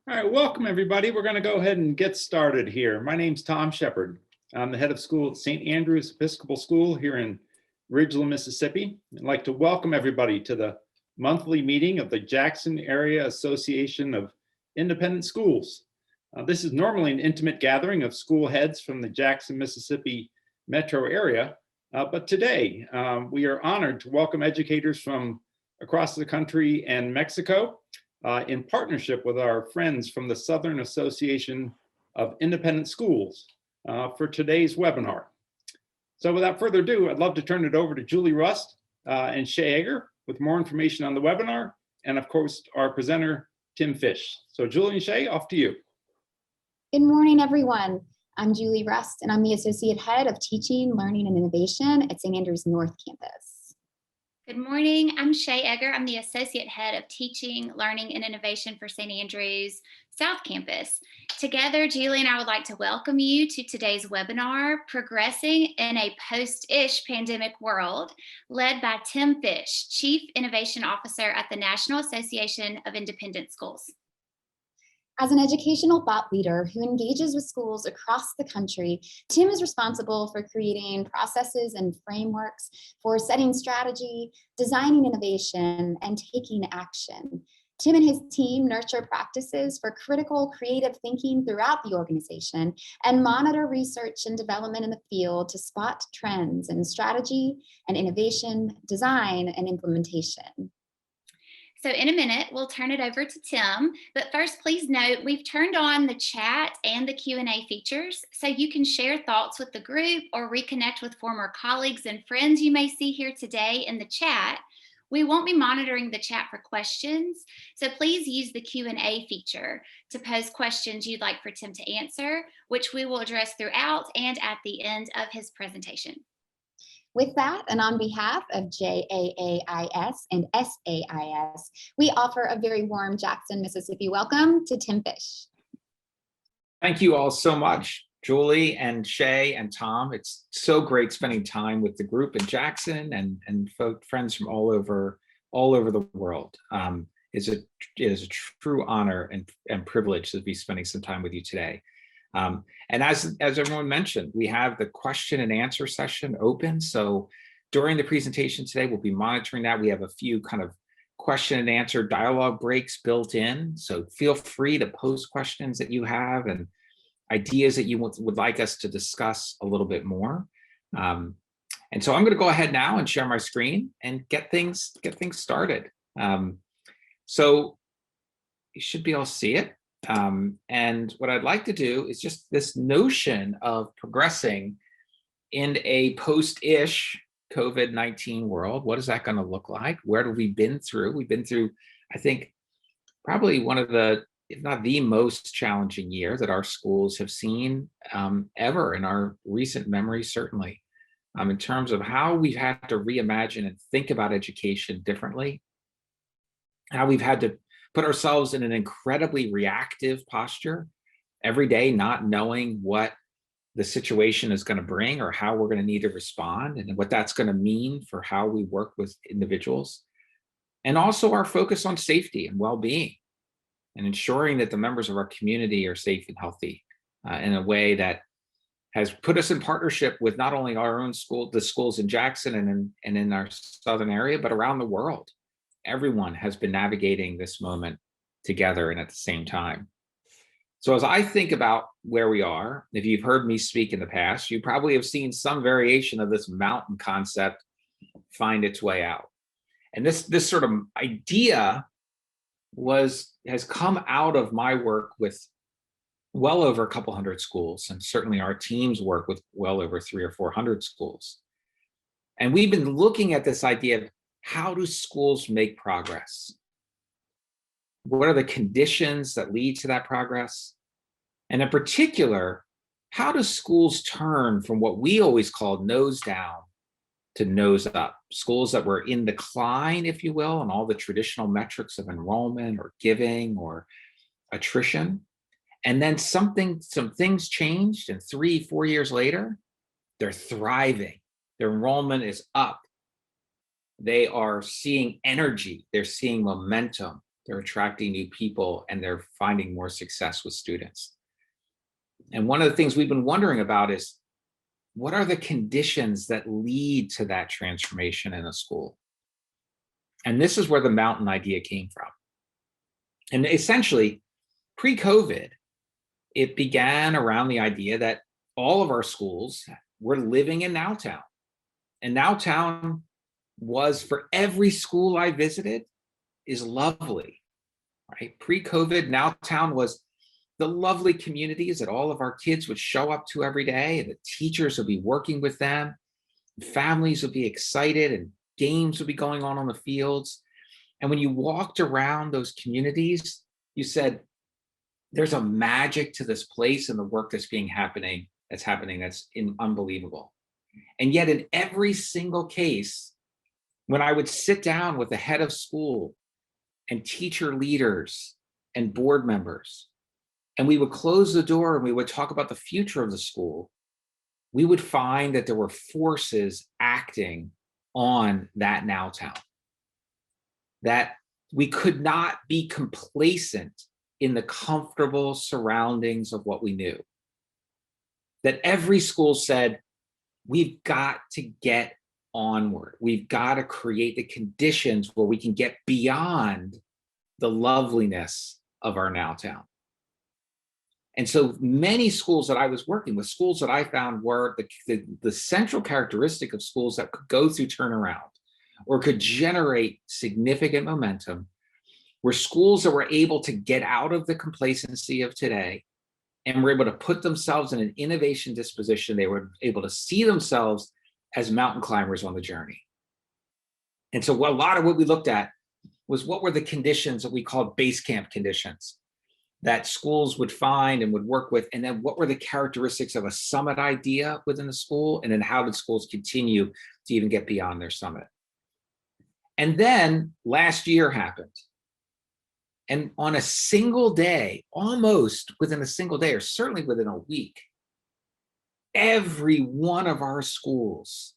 All right, welcome everybody. We're going to go ahead and get started here. My name's Tom Shepard. I'm the head of school at St. Andrew's Episcopal School here in Ridgeland, Mississippi. I'd like to welcome everybody to the monthly meeting of the Jackson Area Association of Independent Schools. This is normally an intimate gathering of school heads from the Jackson, Mississippi metro area, but today we are honored to welcome educators from across the country and Mexico in partnership with our friends from the Southern Association of Independent Schools for today's webinar. So without further ado, I'd love to turn it over to Julie Rust and Shay Egger with more information on the webinar, and of course, our presenter, Tim Fish. So Julie and Shay, off to you. Good morning, everyone. I'm Julie Rust, and I'm the Associate Head of Teaching, Learning, and Innovation at St. Andrew's North Campus. Good morning, I'm Shay Egger. I'm the Associate Head of Teaching, Learning, and Innovation for St. Andrew's South Campus. Together, Julie and I would like to welcome you to today's webinar, Progressing in a Post-ish Pandemic World, led by Tim Fish, Chief Innovation Officer at the National Association of Independent Schools. As an educational thought leader who engages with schools across the country, Tim is responsible for creating processes and frameworks for setting strategy, designing innovation, and taking action. Tim and his team nurture practices for critical creative thinking throughout the organization and monitor research and development in the field to spot trends in strategy and innovation, design, and implementation. So in a minute, we'll turn it over to Tim, but first please note we've turned on the chat and the Q&A features so you can share thoughts with the group or reconnect with former colleagues and friends you may see here today in the chat. We won't be monitoring the chat for questions, so please use the Q&A feature to pose questions you'd like for Tim to answer, which we will address throughout and at the end of his presentation. With that, and on behalf of JAAIS and SAIS, we offer a very warm Jackson, Mississippi welcome to Tim Fish. Thank you all so much, Julie and Shay and Tom. It's so great spending time with the group in Jackson and friends from all over the world. It is a true honor and privilege to be spending some time with you today. And as everyone mentioned, we have the question and answer session open. So during the presentation today, we'll be monitoring that. We have a few kind of question and answer dialogue breaks built in. So feel free to post questions that you have and ideas that you would like us to discuss a little bit more. And so I'm going to go ahead now and share my screen and get things started. So you should be able to see it. And what I'd like to do is just this notion of progressing in a post-ish COVID-19 world. What is that going to look like? Where have we been through? We've been through, I think, probably one of the, if not the most challenging year that our schools have seen ever in our recent memory, certainly, in terms of how we've had to reimagine and think about education differently, how we've had to put ourselves in an incredibly reactive posture every day, not knowing what the situation is going to bring or how we're going to need to respond and what that's going to mean for how we work with individuals. And also our focus on safety and well-being and ensuring that the members of our community are safe and healthy in a way that has put us in partnership with not only our own school, the schools in Jackson and in our southern area, but around the world. Everyone has been navigating this moment together and at the same time. So as I think about where we are, if you've heard me speak in the past, you probably have seen some variation of this mountain concept find its way out. And this sort of idea has come out of my work with well over a couple hundred schools, and certainly our teams work with well over 300 or 400 schools. And we've been looking at this idea of how do schools make progress? What are the conditions that lead to that progress? And in particular, how do schools turn from what we always called nose down to nose up? Schools that were in decline, if you will, and all the traditional metrics of enrollment or giving or attrition. And then some things changed, and 3-4 years later, they're thriving. Their enrollment is up. They are seeing energy, they're seeing momentum, they're attracting new people, and they're finding more success with students. And one of the things we've been wondering about is, what are the conditions that lead to that transformation in a school? And this is where the mountain idea came from. And essentially, pre-COVID, it began around the idea that all of our schools were living in Nowtown. And Nowtown was, for every school I visited, is lovely, right? Pre-COVID, Nowtown was the lovely communities that all of our kids would show up to every day, and the teachers would be working with them, families would be excited, and games would be going on the fields. And when you walked around those communities, you said, there's a magic to this place and the work that's happening that's unbelievable. And yet in every single case, when I would sit down with the head of school and teacher leaders and board members, and we would close the door and we would talk about the future of the school, we would find that there were forces acting on that Nowtown, that we could not be complacent in the comfortable surroundings of what we knew. That every school said, we've got to get onward. We've got to create the conditions where we can get beyond the loveliness of our Nowtown. And so many schools that I was working with, schools that I found were the central characteristic of schools that could go through turnaround or could generate significant momentum, were schools that were able to get out of the complacency of today and were able to put themselves in an innovation disposition. They were able to see themselves as mountain climbers on the journey. And so a lot of what we looked at was, what were the conditions that we called base camp conditions that schools would find and would work with, and then what were the characteristics of a summit idea within the school, and then how did schools continue to even get beyond their summit. And then last year happened. And on a single day, almost within a single day, or certainly within a week, every one of our schools,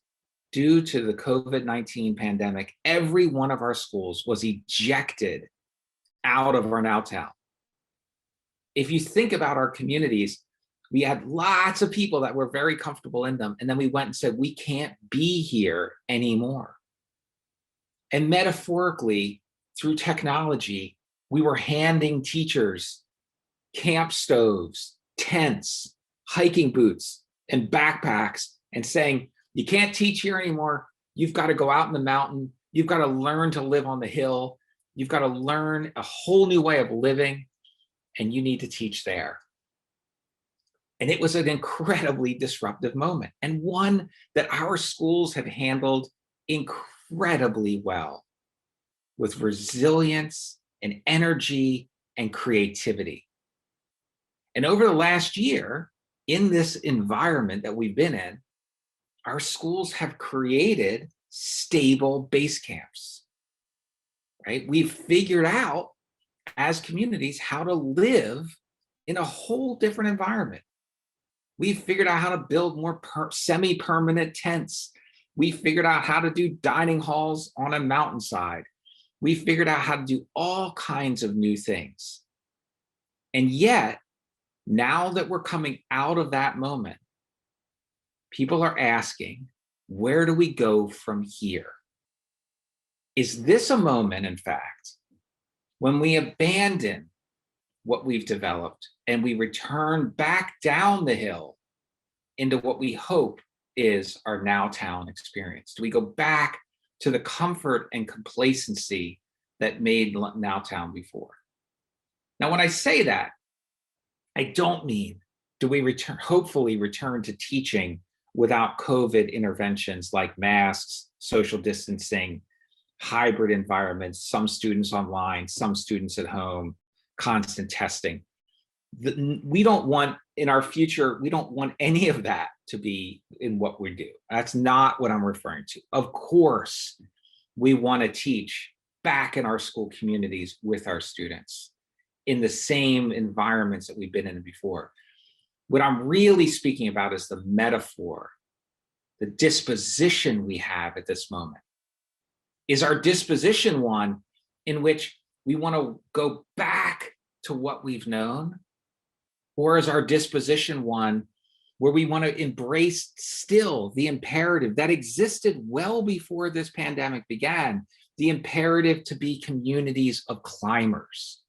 due to the COVID-19 pandemic, every one of our schools was ejected out of our Nowtown. If you think about our communities, we had lots of people that were very comfortable in them. And then we went and said, we can't be here anymore. And metaphorically, through technology, we were handing teachers camp stoves, tents, hiking boots, and backpacks, and saying, you can't teach here anymore. You've got to go out in the mountain. You've got to learn to live on the hill. You've got to learn a whole new way of living, and you need to teach there. And it was an incredibly disruptive moment, and one that our schools have handled incredibly well, with resilience and energy and creativity. And over the last year, in this environment that we've been in, our schools have created stable base camps, right? We've figured out as communities how to live in a whole different environment. We've figured out how to build more semi-permanent tents. We figured out how to do dining halls on a mountainside. We figured out how to do all kinds of new things. And yet, now that we're coming out of that moment, people are asking, where do we go from here? Is this a moment, in fact, when we abandon what we've developed and we return back down the hill into what we hope is our Nowtown experience? Do we go back to the comfort and complacency that made Nowtown before? Now, when I say that, I don't mean, do we hopefully return to teaching without COVID interventions like masks, social distancing, hybrid environments, some students online, some students at home, constant testing. We don't want, in our future, we don't want any of that to be in what we do. That's not what I'm referring to. Of course, we want to teach back in our school communities with our students in the same environments that we've been in before. What I'm really speaking about is the metaphor, the disposition we have at this moment. Is our disposition one in which we want to go back to what we've known? Or is our disposition one where we want to embrace still the imperative that existed well before this pandemic began, the imperative to be communities of climbers?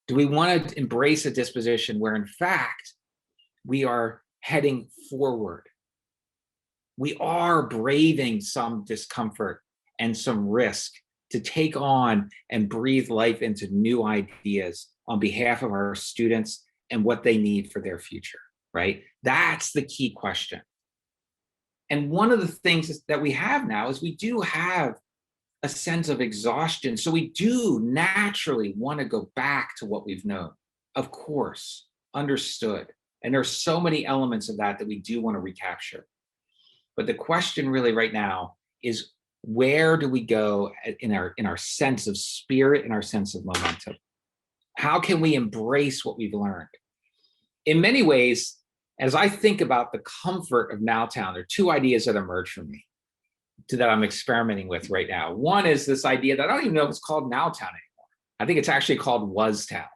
Do we want to embrace a disposition where, in fact, we are heading forward? We are braving some discomfort and some risk to take on and breathe life into new ideas on behalf of our students and what they need for their future, right? That's the key question. And one of the things that we have now is we do have a sense of exhaustion. So we do naturally want to go back to what we've known. Of course, understood. And there's so many elements of that we do want to recapture. But the question really right now is, where do we go in our sense of spirit and our sense of momentum? How can we embrace what we've learned? In many ways, as I think about the comfort of Nowtown, there are two ideas that emerge from me that I'm experimenting with right now. One is this idea that I don't even know if it's called Nowtown anymore. I think it's actually called WasTown.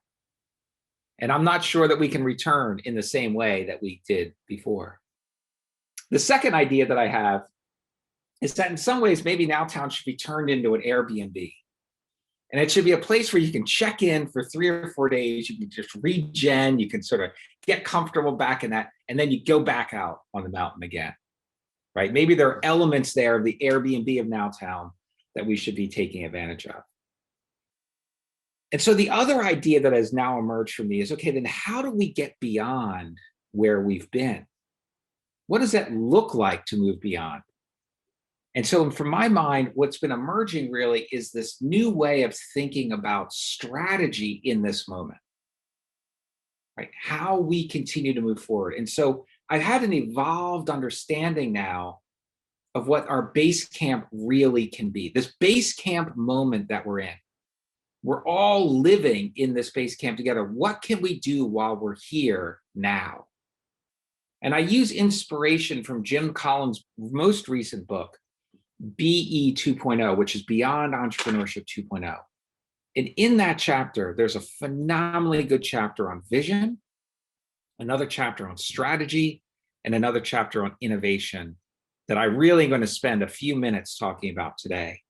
And I'm not sure that we can return in the same way that we did before. The second idea that I have is that in some ways, maybe Nowtown should be turned into an Airbnb. And it should be a place where you can check in for 3 or 4 days. You can just regen, you can sort of get comfortable back in that, and then you go back out on the mountain again, right? Maybe there are elements there of the Airbnb of Nowtown that we should be taking advantage of. And so the other idea that has now emerged for me is, okay, then how do we get beyond where we've been? What does that look like to move beyond? And so from my mind, what's been emerging really is this new way of thinking about strategy in this moment, right? How we continue to move forward. And so I've had an evolved understanding now of what our base camp really can be. This base camp moment that we're in. We're all living in this base camp together. What can we do while we're here now? And I use inspiration from Jim Collins' most recent book, BE 2.0, which is Beyond Entrepreneurship 2.0. And in that chapter, there's a phenomenally good chapter on vision, another chapter on strategy, and another chapter on innovation that I really am going to spend a few minutes talking about today.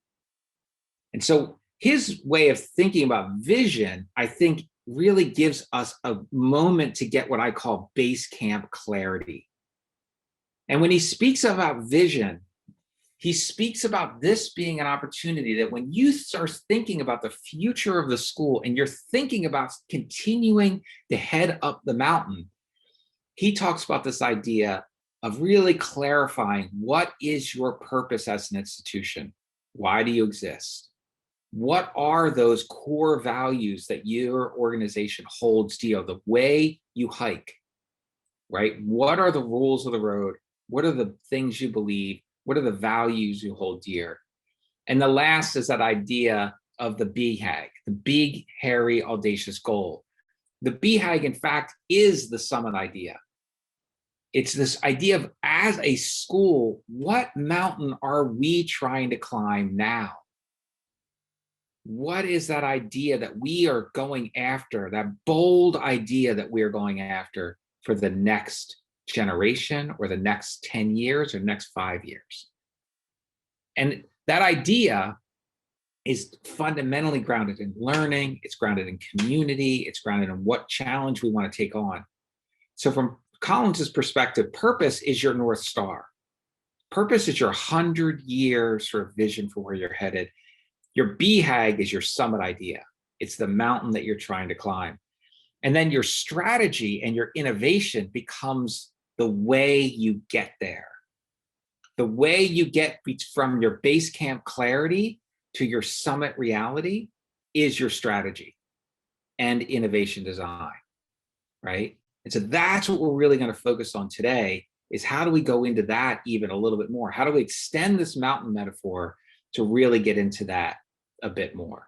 And so his way of thinking about vision, I think, really gives us a moment to get what I call base camp clarity. And when he speaks about vision, he speaks about this being an opportunity that when you start thinking about the future of the school and you're thinking about continuing to head up the mountain, he talks about this idea of really clarifying what is your purpose as an institution? Why do you exist? What are those core values that your organization holds dear? The way you hike, right? What are the rules of the road? What are the things you believe? What are the values you hold dear? And the last is that idea of the BHAG, the big, hairy, audacious goal. The BHAG, in fact, is the summit idea. It's this idea of, as a school, what mountain are we trying to climb now? What is that idea that we are going after, that bold idea that we're going after for the next generation or the next 10 years or next 5 years? And that idea is fundamentally grounded in learning, it's grounded in community, it's grounded in what challenge we want to take on. So from Collins's perspective, purpose is your North Star. Purpose is your 100-year sort of vision for where you're headed. Your BHAG is your summit idea. It's the mountain that you're trying to climb. And then your strategy and your innovation becomes the way you get there. The way you get from your base camp clarity to your summit reality is your strategy and innovation design, right? And so that's what we're really going to focus on today, is how do we go into that even a little bit more? How do we extend this mountain metaphor to really get into that a bit more?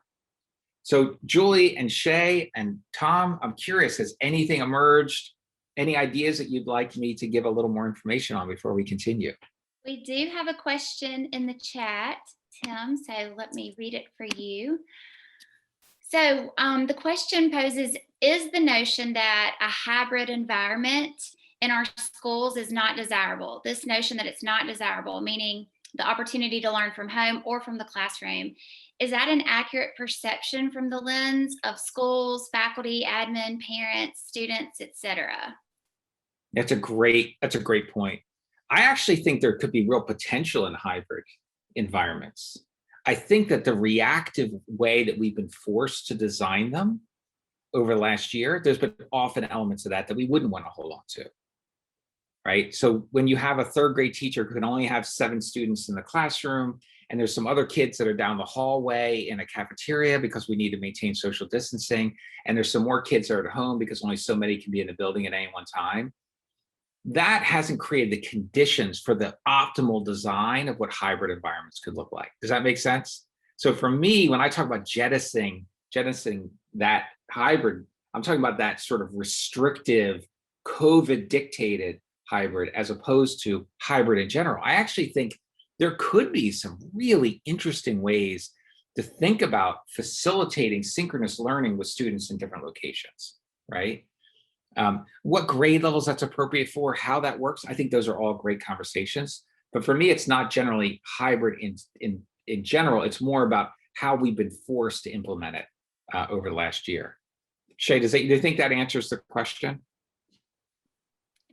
So Julie and Shay and Tom, I'm curious, has anything emerged? Any ideas that you'd like me to give a little more information on before we continue? We do have a question in the chat, Tim, so let me read it for you. So the question poses, is the notion that a hybrid environment in our schools is not desirable? This notion that it's not desirable, meaning the opportunity to learn from home or from the classroom, is that an accurate perception from the lens of schools, faculty, admin, parents, students, etc.? That's a great point. I actually think there could be real potential in hybrid environments. I think that the reactive way that we've been forced to design them over the last year, there's been often elements of that we wouldn't want to hold on to, right? So when you have a third grade teacher who can only have 7 students in the classroom, and there's some other kids that are down the hallway in a cafeteria because we need to maintain social distancing, and there's some more kids that are at home because only so many can be in the building at any one time, that hasn't created the conditions for the optimal design of what hybrid environments could look like. Does that make sense? So for me, when I talk about jettisoning that hybrid, I'm talking about that sort of restrictive, COVID dictated hybrid as opposed to hybrid in general. I actually think there could be some really interesting ways to think about facilitating synchronous learning with students in different locations, right? What grade levels that's appropriate for, how that works, I think those are all great conversations. But for me, it's not generally hybrid in general. It's more about how we've been forced to implement it over the last year. Shay, do you think that answers the question?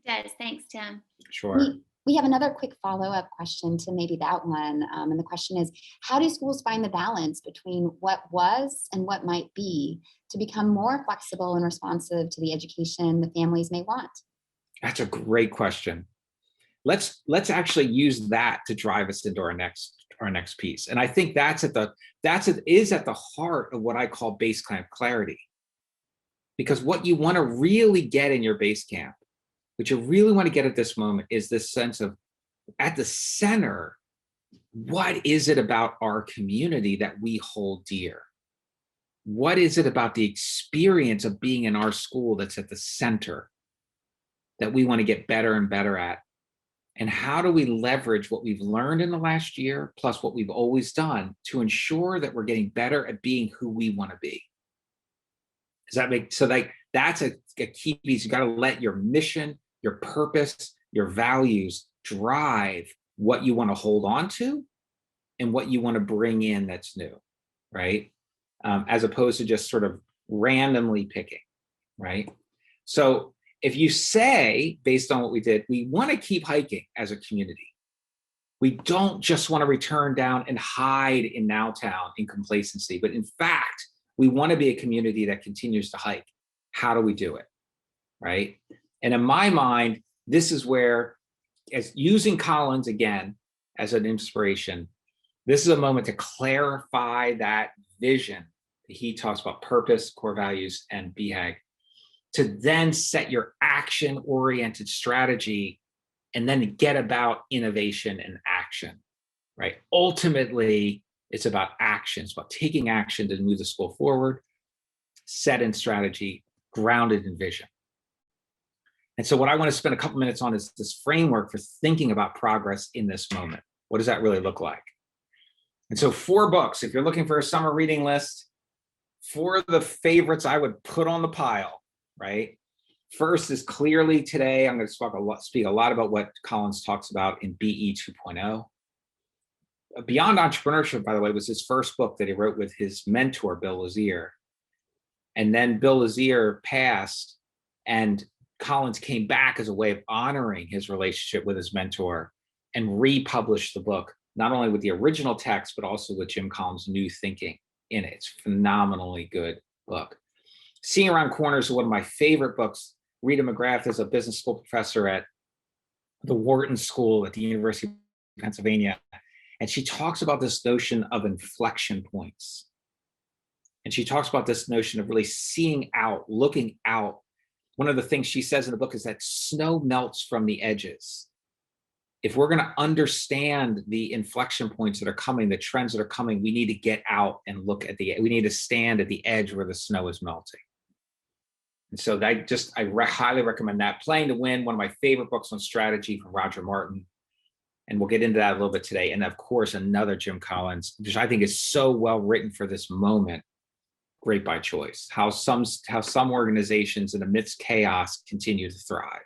It does. Thanks, Tim. Sure. We have another quick follow-up question to maybe that one. And the question is, how do schools find the balance between what was and what might be to become more flexible and responsive to the education the families may want? That's a great question. Let's actually use that to drive us into our next piece. And I think is at the heart of what I call base camp clarity. Because what you want to really get in your base camp, what you really want to get at this moment, is this sense of, at the center, what is it about our community that we hold dear? What is it about the experience of being in our school that's at the center that we want to get better and better at? And how do we leverage what we've learned in the last year, plus what we've always done, to ensure that we're getting better at being who we want to be? Does that make so? Like, that's a key piece. You got to let your mission, your purpose, your values drive what you want to hold on to and what you want to bring in that's new, right? As opposed to just sort of randomly picking, right? So if you say, based on what we did, we want to keep hiking as a community. We don't just want to return down and hide in Nowtown in complacency, but in fact, we want to be a community that continues to hike. How do we do it, right? And in my mind, this is where, as using Collins again as an inspiration, this is a moment to clarify that vision that he talks about: purpose, core values, and BHAG, to then set your action-oriented strategy and then get about innovation and action, right? Ultimately, it's about action. It's about taking action to move the school forward, set in strategy, grounded in vision. And so what I want to spend a couple minutes on is this framework for thinking about progress in this moment. What does that really look like? And so 4 books, if you're looking for a summer reading list, 4 of the favorites I would put on the pile, right? First is clearly today, I'm going to speak a lot about what Collins talks about in BE 2.0. Beyond Entrepreneurship, by the way, was his first book that he wrote with his mentor, Bill Lazier. And then Bill Lazier passed, and Collins came back as a way of honoring his relationship with his mentor and republished the book, not only with the original text, but also with Jim Collins' new thinking in it. It's a phenomenally good book. Seeing Around Corners is one of my favorite books. Rita McGrath is a business school professor at the Wharton School at the University of Pennsylvania. And she talks about this notion of inflection points. And she talks about this notion of really seeing out, looking out. One of the things she says in the book is that snow melts from the edges. If we're going to understand the inflection points that are coming, the trends that are coming, we need to get out and look at we need to stand at the edge where the snow is melting. And so I highly recommend that. Playing to Win, one of my favorite books on strategy from Roger Martin. And we'll get into that a little bit today. And of course, another Jim Collins, which I think is so well written for this moment. great by choice. How some organizations in amidst chaos continue to thrive.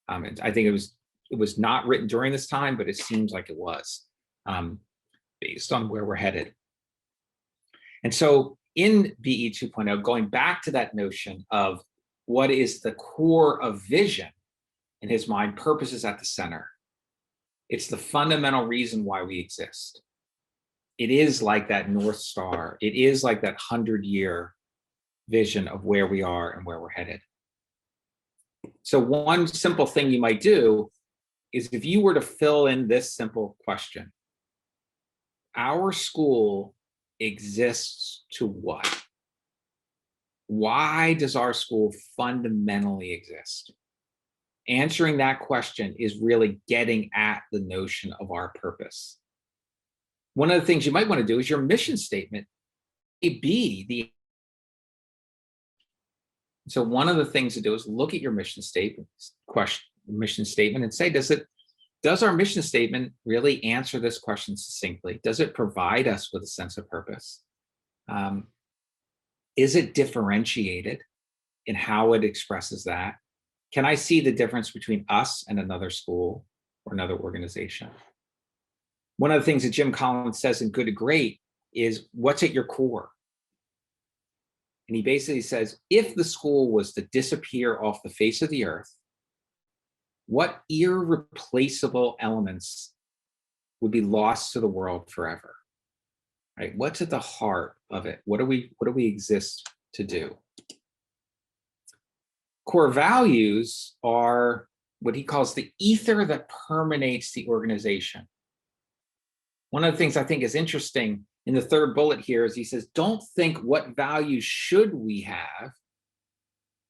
And I think it was not written during this time, but it seems like it was, based on where we're headed. And so in BE 2.0, going back to that notion of what is the core of vision in his mind, purpose is at the center. It's the fundamental reason why we exist. It is like that North Star. It is like that 100-year vision of where we are and where we're headed. So one simple thing you might do is if you were to fill in this simple question, our school exists to what? Why does our school fundamentally exist? Answering that question is really getting at the notion of our purpose. One of the things you might want to do is your mission statement may be the. So one of the things to do is look at your mission statement, and say, does our mission statement really answer this question succinctly? Does it provide us with a sense of purpose? Is it differentiated in how it expresses that? Can I see the difference between us and another school or another organization? One of the things that Jim Collins says in Good to Great is, what's at your core? And he basically says, if the school was to disappear off the face of the earth, what irreplaceable elements would be lost to the world forever? Right? What's at the heart of it? What do we exist to do? Core values are what he calls the ether that permeates the organization. One of the things I think is interesting in the third bullet here is he says, don't think what values should we have,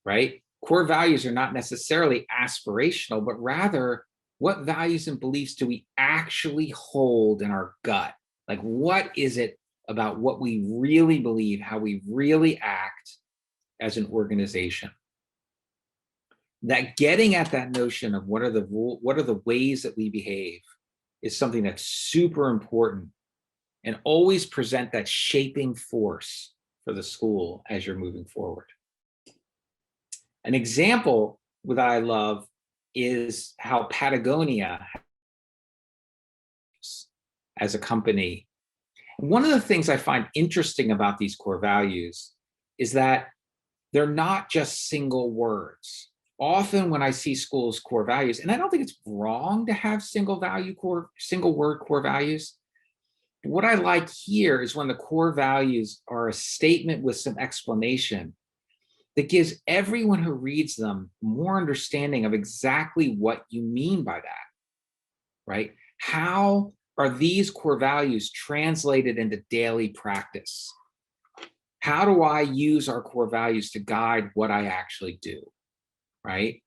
right? Core values are not necessarily aspirational, but rather what values and beliefs do we actually hold in our gut? Like, what is it about what we really believe, how we really act as an organization? That getting at that notion of what are the ways that we behave is something that's super important, and always present that shaping force for the school as you're moving forward. An example that I love is how Patagonia as a company. One of the things I find interesting about these core values is that they're not just single words. Often when I see schools' core values, and I don't think it's wrong to have single word core values. What I like here is when the core values are a statement with some explanation that gives everyone who reads them more understanding of exactly what you mean by that, right? How are these core values translated into daily practice? How do I use our core values to guide what I actually do, right?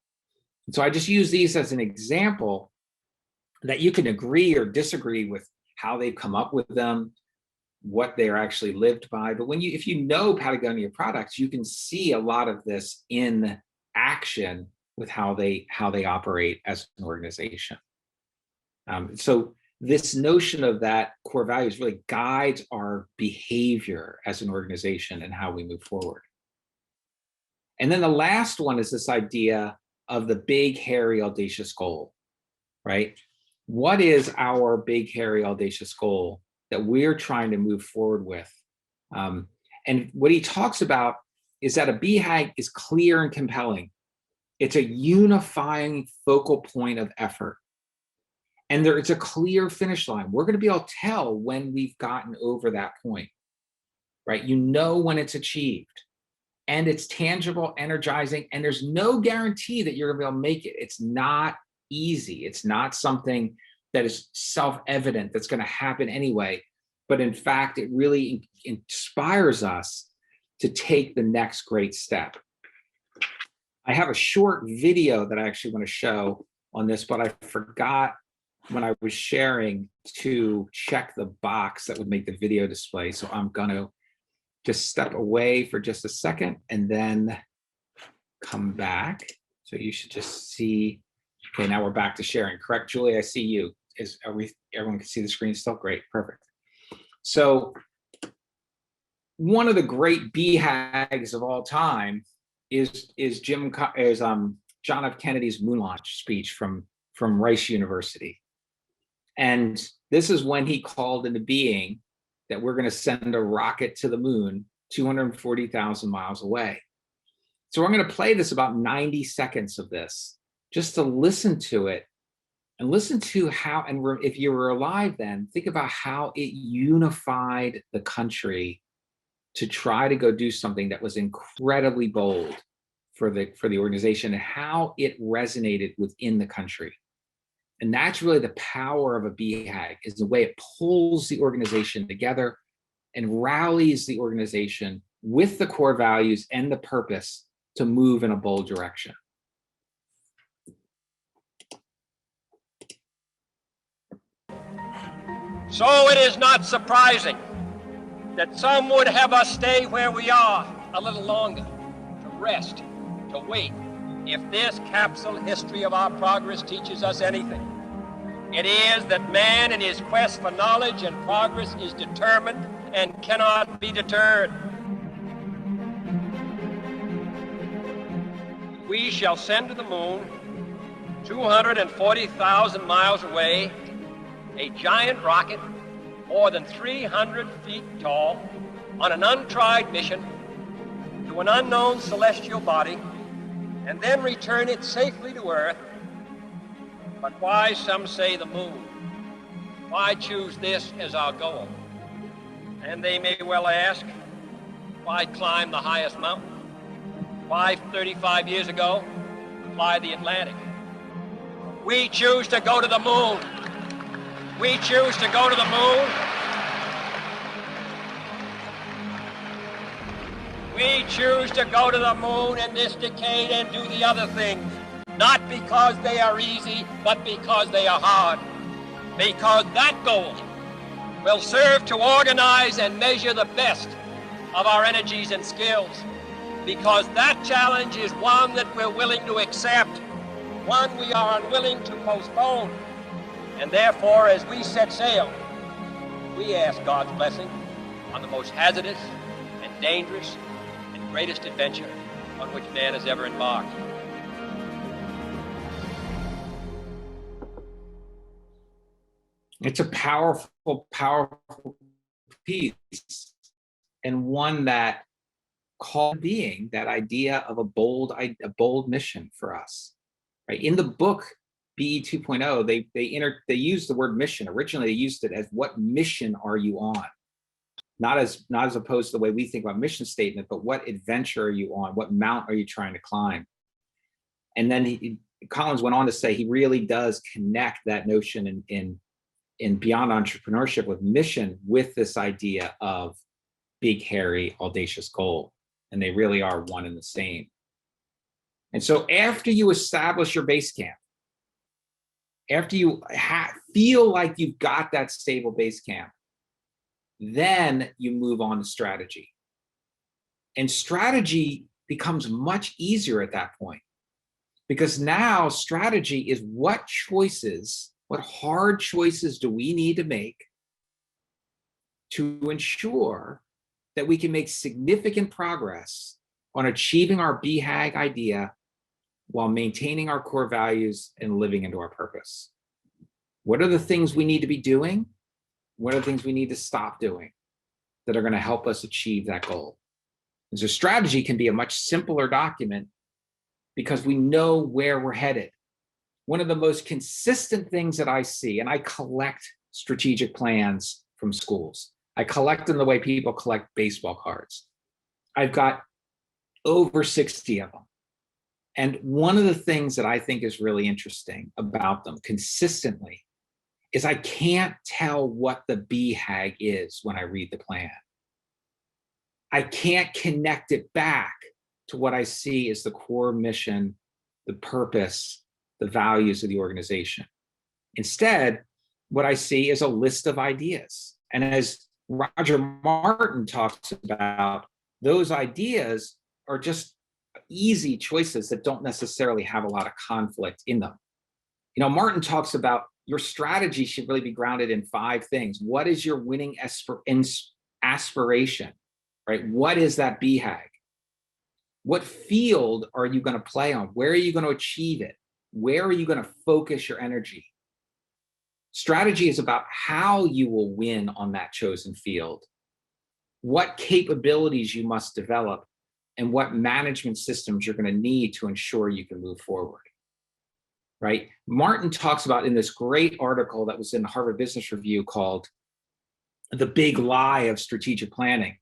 And so I just use these as an example that you can agree or disagree with how they've come up with them, what they're actually lived by. But if you know Patagonia products, you can see a lot of this in action with how they operate as an organization. So this notion of that core values really guides our behavior as an organization and how we move forward. And then the last one is this idea of the big, hairy, audacious goal, right? What is our big, hairy, audacious goal that we're trying to move forward with? And what he talks about is that a BHAG is clear and compelling. It's a unifying focal point of effort. And it's a clear finish line. We're going to be able to tell when we've gotten over that point, right? You know when it's achieved. And it's tangible, energizing, and there's no guarantee that you're going to be able to make it. It's not easy. It's not something that is self-evident that's going to happen anyway. But in fact, it really inspires us to take the next great step. I have a short video that I actually want to show on this, but I forgot when I was sharing to check the box that would make the video display. So I'm going to just step away for just a second and then come back. So you should just see. Okay, now we're back to sharing. Correct, Julie? I see you. Everyone can see the screen still? Great, perfect. So one of the great BHAGs of all time is John F. Kennedy's moon launch speech from Rice University. And this is when he called into being that we're going to send a rocket to the moon 240,000 miles away. So we're going to play this about 90 seconds of this, just to listen to it and listen to how, and if you were alive then, think about how it unified the country to try to go do something that was incredibly bold for the organization, and how it resonated within the country. And that's really the power of a BHAG, is the way it pulls the organization together and rallies the organization with the core values and the purpose to move in a bold direction. So it is not surprising that some would have us stay where we are a little longer, to rest, to wait. If this capsule history of our progress teaches us anything, it is that man in his quest for knowledge and progress is determined and cannot be deterred. We shall send to the moon, 240,000 miles away, a giant rocket more than 300 feet tall on an untried mission to an unknown celestial body, and then return it safely to Earth. But why, some say, the moon? Why choose this as our goal? And they may well ask, why climb the highest mountain? Why 35 years ago fly the Atlantic? We choose to go to the moon. We choose to go to the moon. We choose to go to the moon in this decade and do the other things, not because they are easy, but because they are hard. Because that goal will serve to organize and measure the best of our energies and skills. Because that challenge is one that we're willing to accept, one we are unwilling to postpone. And therefore, as we set sail, we ask God's blessing on the most hazardous and dangerous and greatest adventure on which man has ever embarked. It's a powerful, powerful piece, and one that called being that idea of a bold mission for us, right? In the book BE 2.0, they used the word mission. Originally, they used it as, what mission are you on? Not as opposed to the way we think about mission statement, but what adventure are you on? What mount are you trying to climb? And then Collins went on to say he really does connect that notion in beyond entrepreneurship with mission with this idea of big, hairy, audacious goal. And they really are one and the same. And so after you establish your base camp, after you feel like you've got that stable base camp, then you move on to strategy. And strategy becomes much easier at that point, because now strategy is what hard choices do we need to make to ensure that we can make significant progress on achieving our BHAG idea while maintaining our core values and living into our purpose. What are the things we need to be doing? What are the things we need to stop doing that are going to help us achieve that goal? And so strategy can be a much simpler document because we know where we're headed. One of the most consistent things that I see, and I collect strategic plans from schools. I collect them the way people collect baseball cards. I've got over 60 of them. And one of the things that I think is really interesting about them consistently is I can't tell what the BHAG is when I read the plan. I can't connect it back to what I see as the core mission, the purpose, the values of the organization. Instead, what I see is a list of ideas. And as Roger Martin talks about, those ideas are just easy choices that don't necessarily have a lot of conflict in them. You know, Martin talks about your strategy should really be grounded in 5 things. What is your winning aspiration? right? What is that BHAG? What field are you going to play on? Where are you going to achieve it? Where are you going to focus your energy? Strategy is about how you will win on that chosen field, what capabilities you must develop, and what management systems you're going to need to ensure you can move forward, right? Martin talks about in this great article that was in the Harvard Business Review called The Big Lie of Strategic Planning.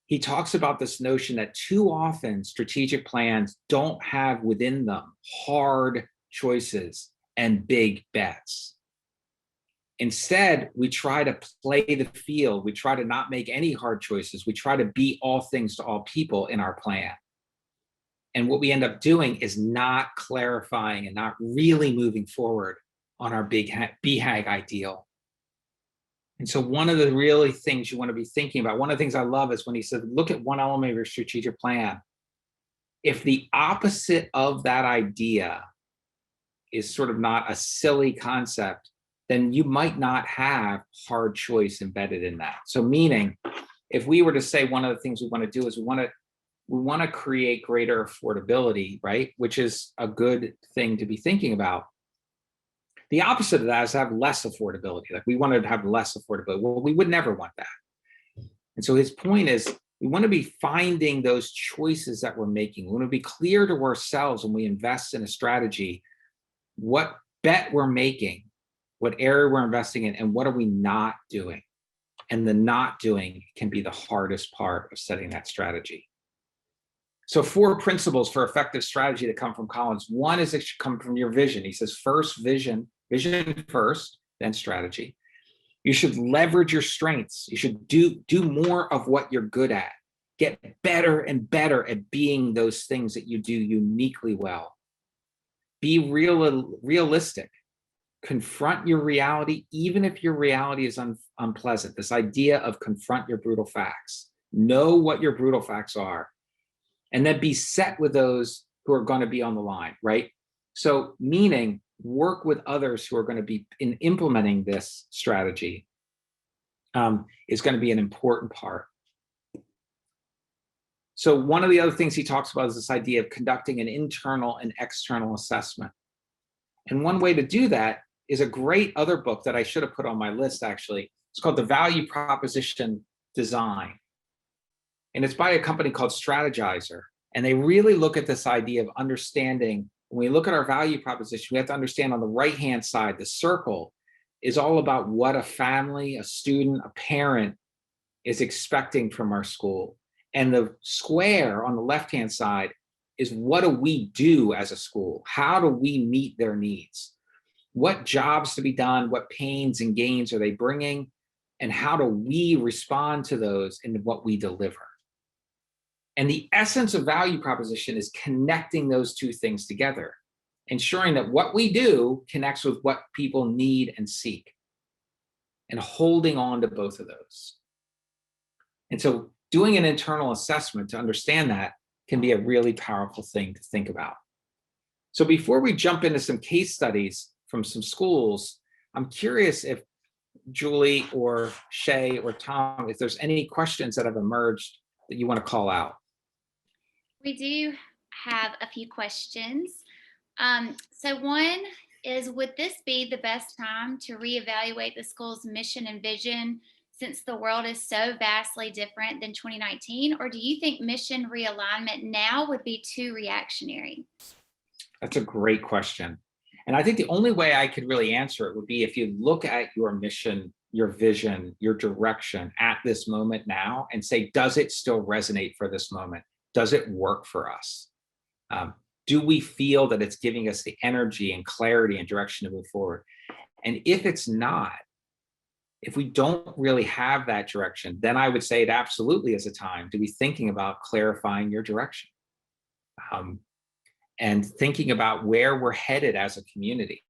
He talks about this notion that too often strategic plans don't have within them hard choices and big bets. Instead, we try to play the field. We try to not make any hard choices. We try to be all things to all people in our plan. And what we end up doing is not clarifying and not really moving forward on our big BHAG ideal. And so one of the really things you want to be thinking about, one of the things I love is when he said, look at one element of your strategic plan. If the opposite of that idea is sort of not a silly concept, then you might not have hard choice embedded in that. So meaning, if we were to say one of the things we want to do is we want to create greater affordability, right? Which is a good thing to be thinking about. The opposite of that is to have less affordability. Like we want to have less affordability. Well, we would never want that. And so his point is we want to be finding those choices that we're making. We want to be clear to ourselves when we invest in a strategy, what bet we're making, what area we're investing in, and what are we not doing? And the not doing can be the hardest part of setting that strategy. So 4 principles for effective strategy that come from Collins. One is it should come from your vision. He says first vision first, then strategy. You should leverage your strengths. You should do more of what you're good at. Get better and better at being those things that you do uniquely well. Be realistic. Confront your reality, even if your reality is unpleasant. This idea of confront your brutal facts. Know what your brutal facts are. And then be set with those who are going to be on the line, right? So meaning work with others who are going to be in implementing this strategy is going to be an important part. So one of the other things he talks about is this idea of conducting an internal and external assessment. And one way to do that is a great other book that I should have put on my list, actually. It's called The Value Proposition Design. And it's by a company called Strategizer. And they really look at this idea of understanding, when we look at our value proposition, we have to understand on the right-hand side, the circle is all about what a family, a student, a parent is expecting from our school. And the square on the left-hand side is what do we do as a school? How do we meet their needs? What jobs to be done? What pains and gains are they bringing? And how do we respond to those in what we deliver? And the essence of value proposition is connecting those two things together, ensuring that what we do connects with what people need and seek, and holding on to both of those. And so doing an internal assessment to understand that can be a really powerful thing to think about. So before we jump into some case studies from some schools, I'm curious if Julie or Shay or Tom, if there's any questions that have emerged that you want to call out. We do have a few questions. So one is, would this be the best time to reevaluate the school's mission and vision since the world is so vastly different than 2019? Or do you think mission realignment now would be too reactionary? That's a great question. And I think the only way I could really answer it would be if you look at your mission, your vision, your direction at this moment now and say, does it still resonate for this moment? Does it work for us? Do we feel that it's giving us the energy and clarity and direction to move forward? And if it's not, if we don't really have that direction, then I would say it absolutely is a time to be thinking about clarifying your direction. And thinking about where we're headed as a community.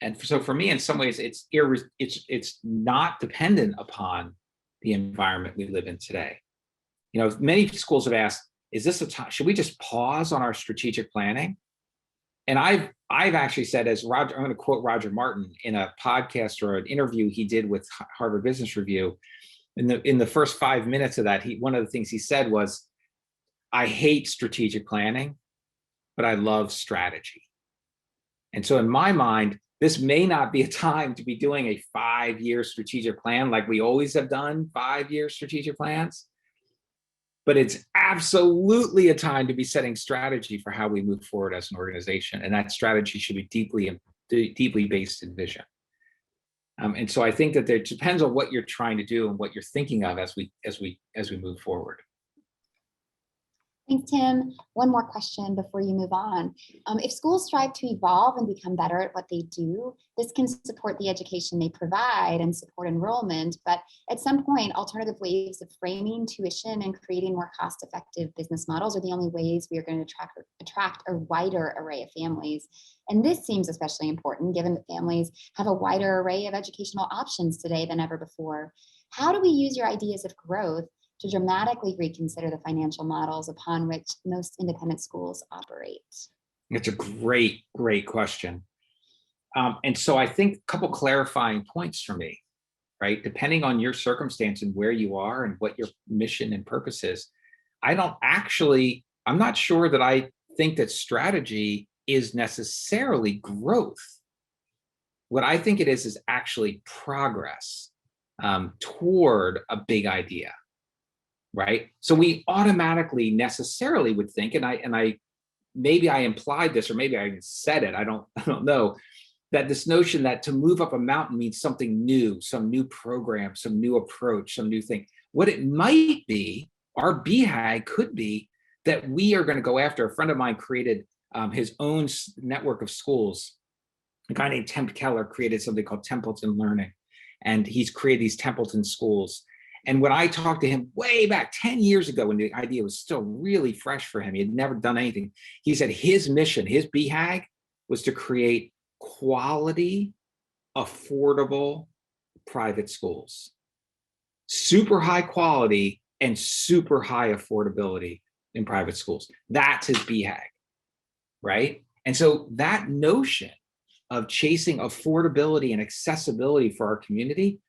And so for me, in some ways, it's not dependent upon the environment we live in today. You know, many schools have asked, is this a time, should we just pause on our strategic planning? And I've actually said, as Roger, I'm going to quote Roger Martin in a podcast or an interview he did with Harvard Business Review. in the first 5 minutes of that, one of the things he said was, I hate strategic planning, but I love strategy. And so in my mind, this may not be a time to be doing a 5-year strategic plan like we always have done 5-year strategic plans, but it's absolutely a time to be setting strategy for how we move forward as an organization. And that strategy should be deeply based in vision. And so I think that it depends on what you're trying to do and what you're thinking of as we move forward. Thanks, Tim. One more question before you move on. If schools strive to evolve and become better at what they do, this can support the education they provide and support enrollment. But at some point, alternative ways of framing tuition and creating more cost-effective business models are the only ways we are going to attract a wider array of families. And this seems especially important given that families have a wider array of educational options today than ever before. How do we use your ideas of growth to dramatically reconsider the financial models upon which most independent schools operate? It's a great question. And so I think a couple clarifying points for me, right? Depending on your circumstance and where you are and what your mission and purpose is, I'm not sure that I think that strategy is necessarily growth. What I think it is actually progress toward a big idea. Right. So we automatically necessarily would think, and I maybe I implied this, or maybe I even said it, I don't know, that this notion that to move up a mountain means something new, some new program, some new approach, some new thing. What it might be, our BHAG could be that we are going to go after. A friend of mine created his own network of schools. A guy named Tim Keller created something called Templeton Learning, and he's created these Templeton schools. And when I talked to him way back 10 years ago, when the idea was still really fresh for him, he had never done anything. He said his mission, his BHAG, was to create quality, affordable private schools. Super high quality and super high affordability in private schools. That's his BHAG, right? And so that notion of chasing affordability and accessibility for our community,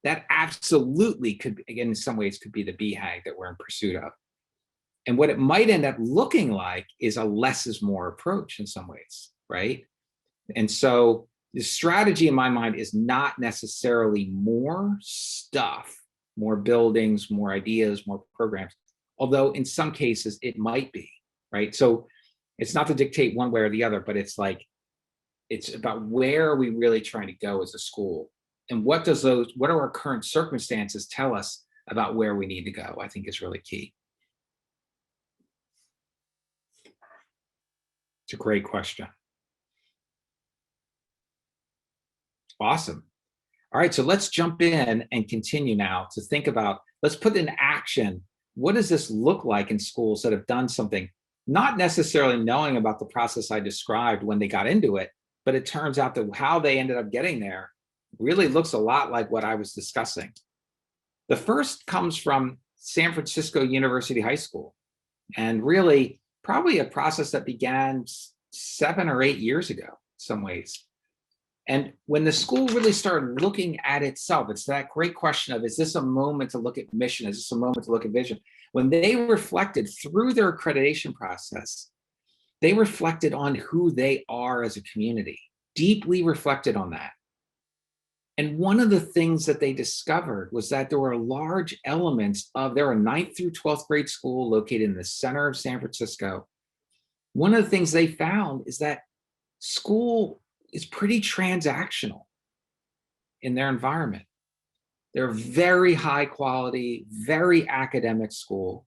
that absolutely could, again, in some ways, could be the BHAG that we're in pursuit of. And what it might end up looking like is a less is more approach in some ways, right? And so the strategy in my mind is not necessarily more stuff, more buildings, more ideas, more programs, although in some cases it might be, right? So it's not to dictate one way or the other, but it's about where are we really trying to go as a school? And what do our current circumstances tell us about where we need to go, I think is really key. It's a great question. Awesome. All right, so let's jump in and continue now to think about, let's put in action, what does this look like in schools that have done something, not necessarily knowing about the process I described when they got into it, but it turns out that how they ended up getting there really looks a lot like what I was discussing. The first comes from San Francisco University High School, and really probably a process that began 7 or 8 years ago, in some ways. And when the school really started looking at itself, it's that great question of, is this a moment to look at mission? Is this a moment to look at vision? When they reflected through their accreditation process, they reflected on who they are as a community, deeply reflected on that. And one of the things that they discovered was that there were large elements of, they're a 9th through 12th grade school located in the center of San Francisco. One of the things they found is that school is pretty transactional in their environment. They're very high quality, very academic school.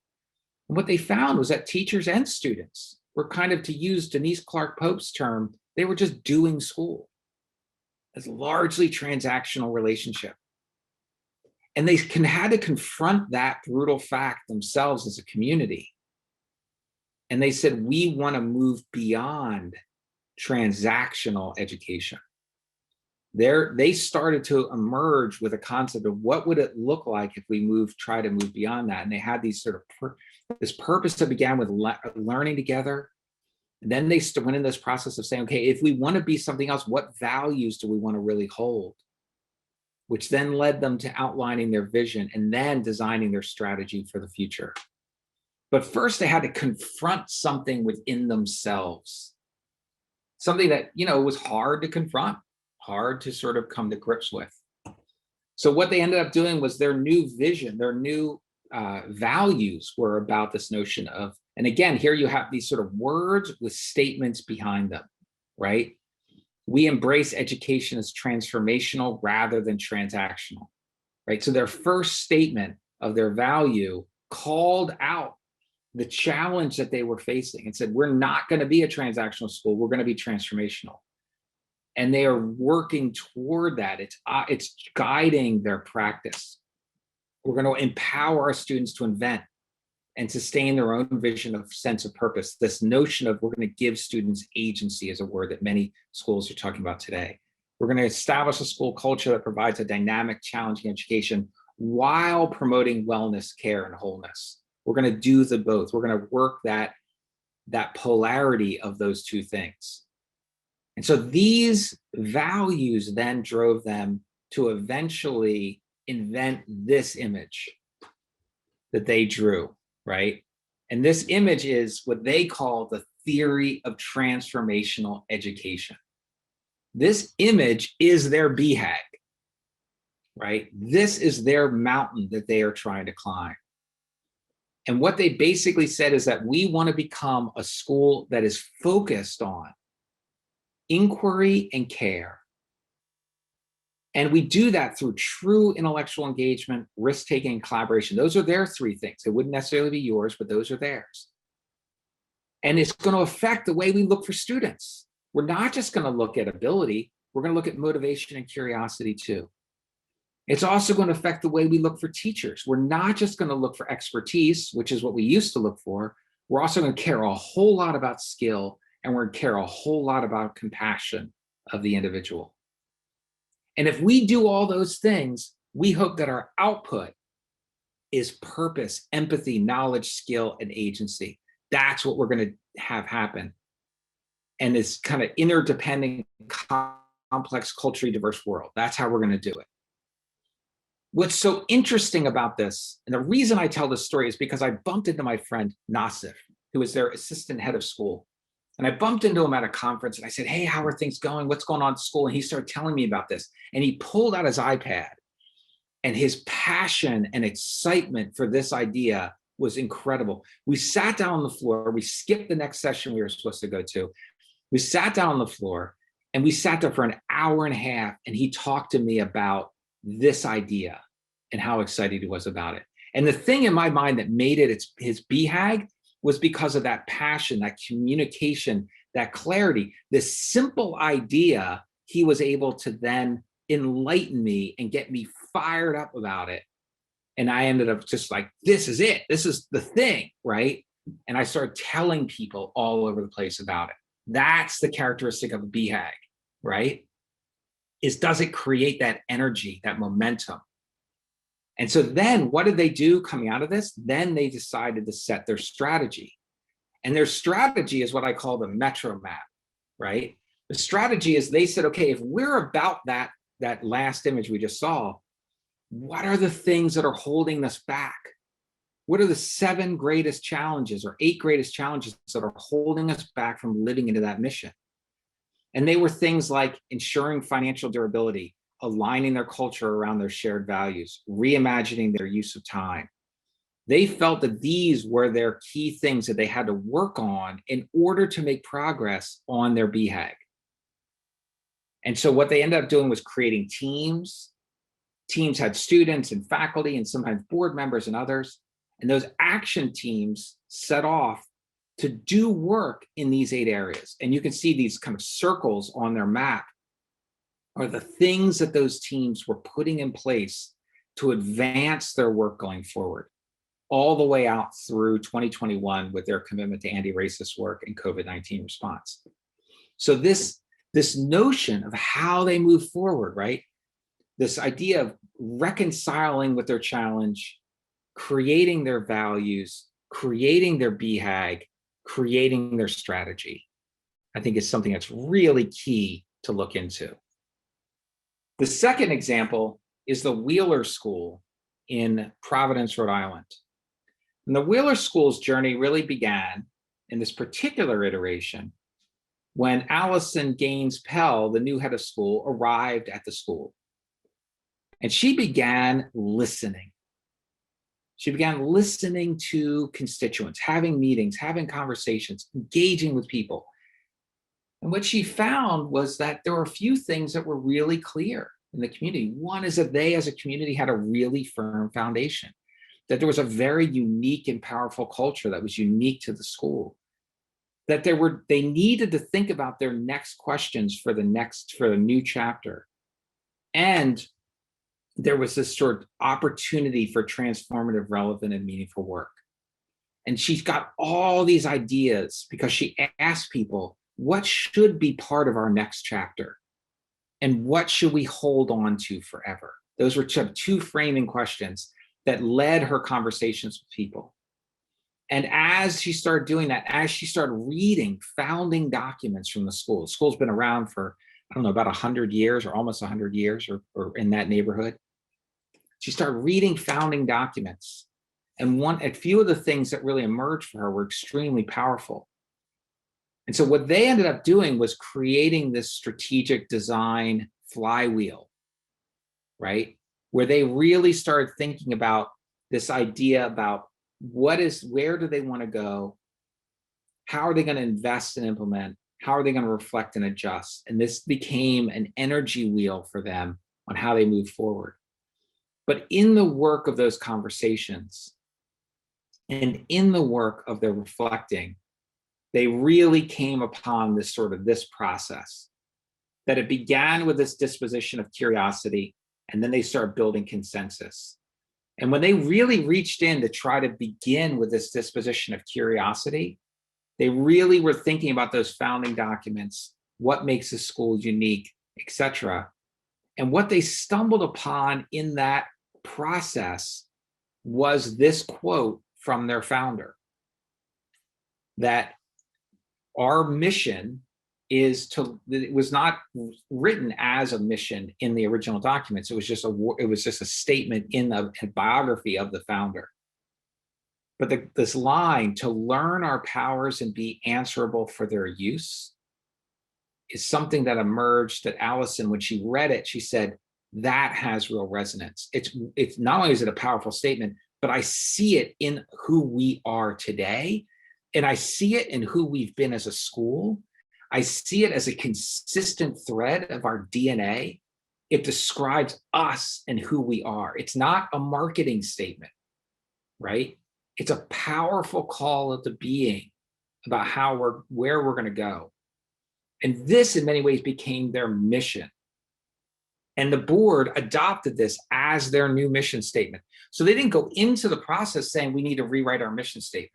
And what they found was that teachers and students were kind of, to use Denise Clark Pope's term, they were just doing school. It's largely transactional relationship. And they had to confront that brutal fact themselves as a community. And they said, we want to move beyond transactional education. They started to emerge with a concept of what would it look like if we try to move beyond that. And they had these sort of this purpose that began with learning together. And then they went in this process of saying, okay, if we want to be something else, what values do we want to really hold? which then led them to outlining their vision and then designing their strategy for the future. But first they had to confront something within themselves, something that, was hard to confront, hard to sort of come to grips with. So what they ended up doing was their new vision, their new values were about this notion of, and again, here you have these sort of words with statements behind them, right? We embrace education as transformational rather than transactional, right? So their first statement of their value called out the challenge that they were facing and said, we're not going to be a transactional school, we're going to be transformational. And they are working toward that. It's guiding their practice. We're going to empower our students to invent and sustain their own vision of sense of purpose. This notion of we're going to give students agency is a word that many schools are talking about today. We're going to establish a school culture that provides a dynamic, challenging education while promoting wellness, care, and wholeness. We're going to do the both. We're going to work that polarity of those two things. And so these values then drove them to eventually invent this image that they drew, right? And this image is what they call the theory of transformational education. This image is their BHAG, right? This is their mountain that they are trying to climb. And what they basically said is that we want to become a school that is focused on inquiry and care. And we do that through true intellectual engagement, risk-taking, and collaboration. Those are their three things. It wouldn't necessarily be yours, but those are theirs. And it's going to affect the way we look for students. We're not just going to look at ability, we're going to look at motivation and curiosity too. It's also going to affect the way we look for teachers. We're not just going to look for expertise, which is what we used to look for. We're also going to care a whole lot about skill, and we're going to care a whole lot about compassion of the individual. And if we do all those things, we hope that our output is purpose, empathy, knowledge, skill, and agency. That's what we're going to have happen. And this kind of interdependent, complex, culturally diverse world. That's how we're going to do it. What's so interesting about this, and the reason I tell this story is because I bumped into my friend Nasif, who was their assistant head of school. And I bumped into him at a conference and I said, hey, how are things going? What's going on at school? And he started telling me about this. And he pulled out his iPad, and his passion and excitement for this idea was incredible. We sat down on the floor. We skipped the next session we were supposed to go to. We sat down on the floor and we sat there for an hour and a half, and he talked to me about this idea and how excited he was about it. And the thing in my mind that made it his BHAG was because of that passion, that communication, that clarity. This simple idea, he was able to then enlighten me and get me fired up about it. And I ended up just like, this is it. This is the thing, right? And I started telling people all over the place about it. That's the characteristic of a BHAG, right? Does it create that energy, that momentum? And so then what did they do coming out of this? Then they decided to set their strategy. And their strategy is what I call the metro map, right? The strategy is they said, okay, if we're about that last image we just saw, what are the things that are holding us back? What are the 7 greatest challenges or 8 greatest challenges that are holding us back from living into that mission? And they were things like ensuring financial durability, aligning their culture around their shared values, reimagining their use of time. They felt that these were their key things that they had to work on in order to make progress on their BHAG. And so what they ended up doing was creating teams. Teams had students and faculty and sometimes board members and others. And those action teams set off to do work in these 8 areas. And you can see these kind of circles on their map are the things that those teams were putting in place to advance their work going forward, all the way out through 2021 with their commitment to anti-racist work and COVID-19 response. So this notion of how they move forward, right? This idea of reconciling with their challenge, creating their values, creating their BHAG, creating their strategy, I think is something that's really key to look into. The second example is the Wheeler School in Providence, Rhode Island. And the Wheeler School's journey really began in this particular iteration when Allison Gaines Pell, the new head of school, arrived at the school. And she began listening. She began listening to constituents, having meetings, having conversations, engaging with people. And what she found was that there were a few things that were really clear in the community. One is that they as a community had a really firm foundation, that there was a very unique and powerful culture that was unique to the school, that they needed to think about their next questions for the new chapter. And there was this sort of opportunity for transformative, relevant, and meaningful work. And she's got all these ideas because she asked people, what should be part of our next chapter? And what should we hold on to forever? Those were two framing questions that led her conversations with people. And as she started doing that, as she started reading founding documents from the school's been around for, I don't know, about 100 years or almost 100 years or in that neighborhood. She started reading founding documents. And a few of the things that really emerged for her were extremely powerful. And so what they ended up doing was creating this strategic design flywheel, right? Where they really started thinking about this idea about where do they want to go? How are they going to invest and implement? How are they going to reflect and adjust? And this became an energy wheel for them on how they move forward. But in the work of those conversations and in the work of their reflecting, they really came upon this process, that it began with this disposition of curiosity, and then they started building consensus. And when they really reached in to try to begin with this disposition of curiosity, they really were thinking about those founding documents, what makes a school unique, etc. And what they stumbled upon in that process was this quote from their founder, that our mission it was not written as a mission in the original documents. It was just a statement in a biography of the founder. But this line, to learn our powers and be answerable for their use, is something that emerged that Allison, when she read it, she said, that has real resonance. It's not only is it a powerful statement, but I see it in who we are today. And I see it in who we've been as a school. I see it as a consistent thread of our DNA. It describes us and who we are. It's not a marketing statement, right? It's a powerful call of the being about where we're going to go. And this in many ways became their mission. And the board adopted this as their new mission statement. So they didn't go into the process saying we need to rewrite our mission statement.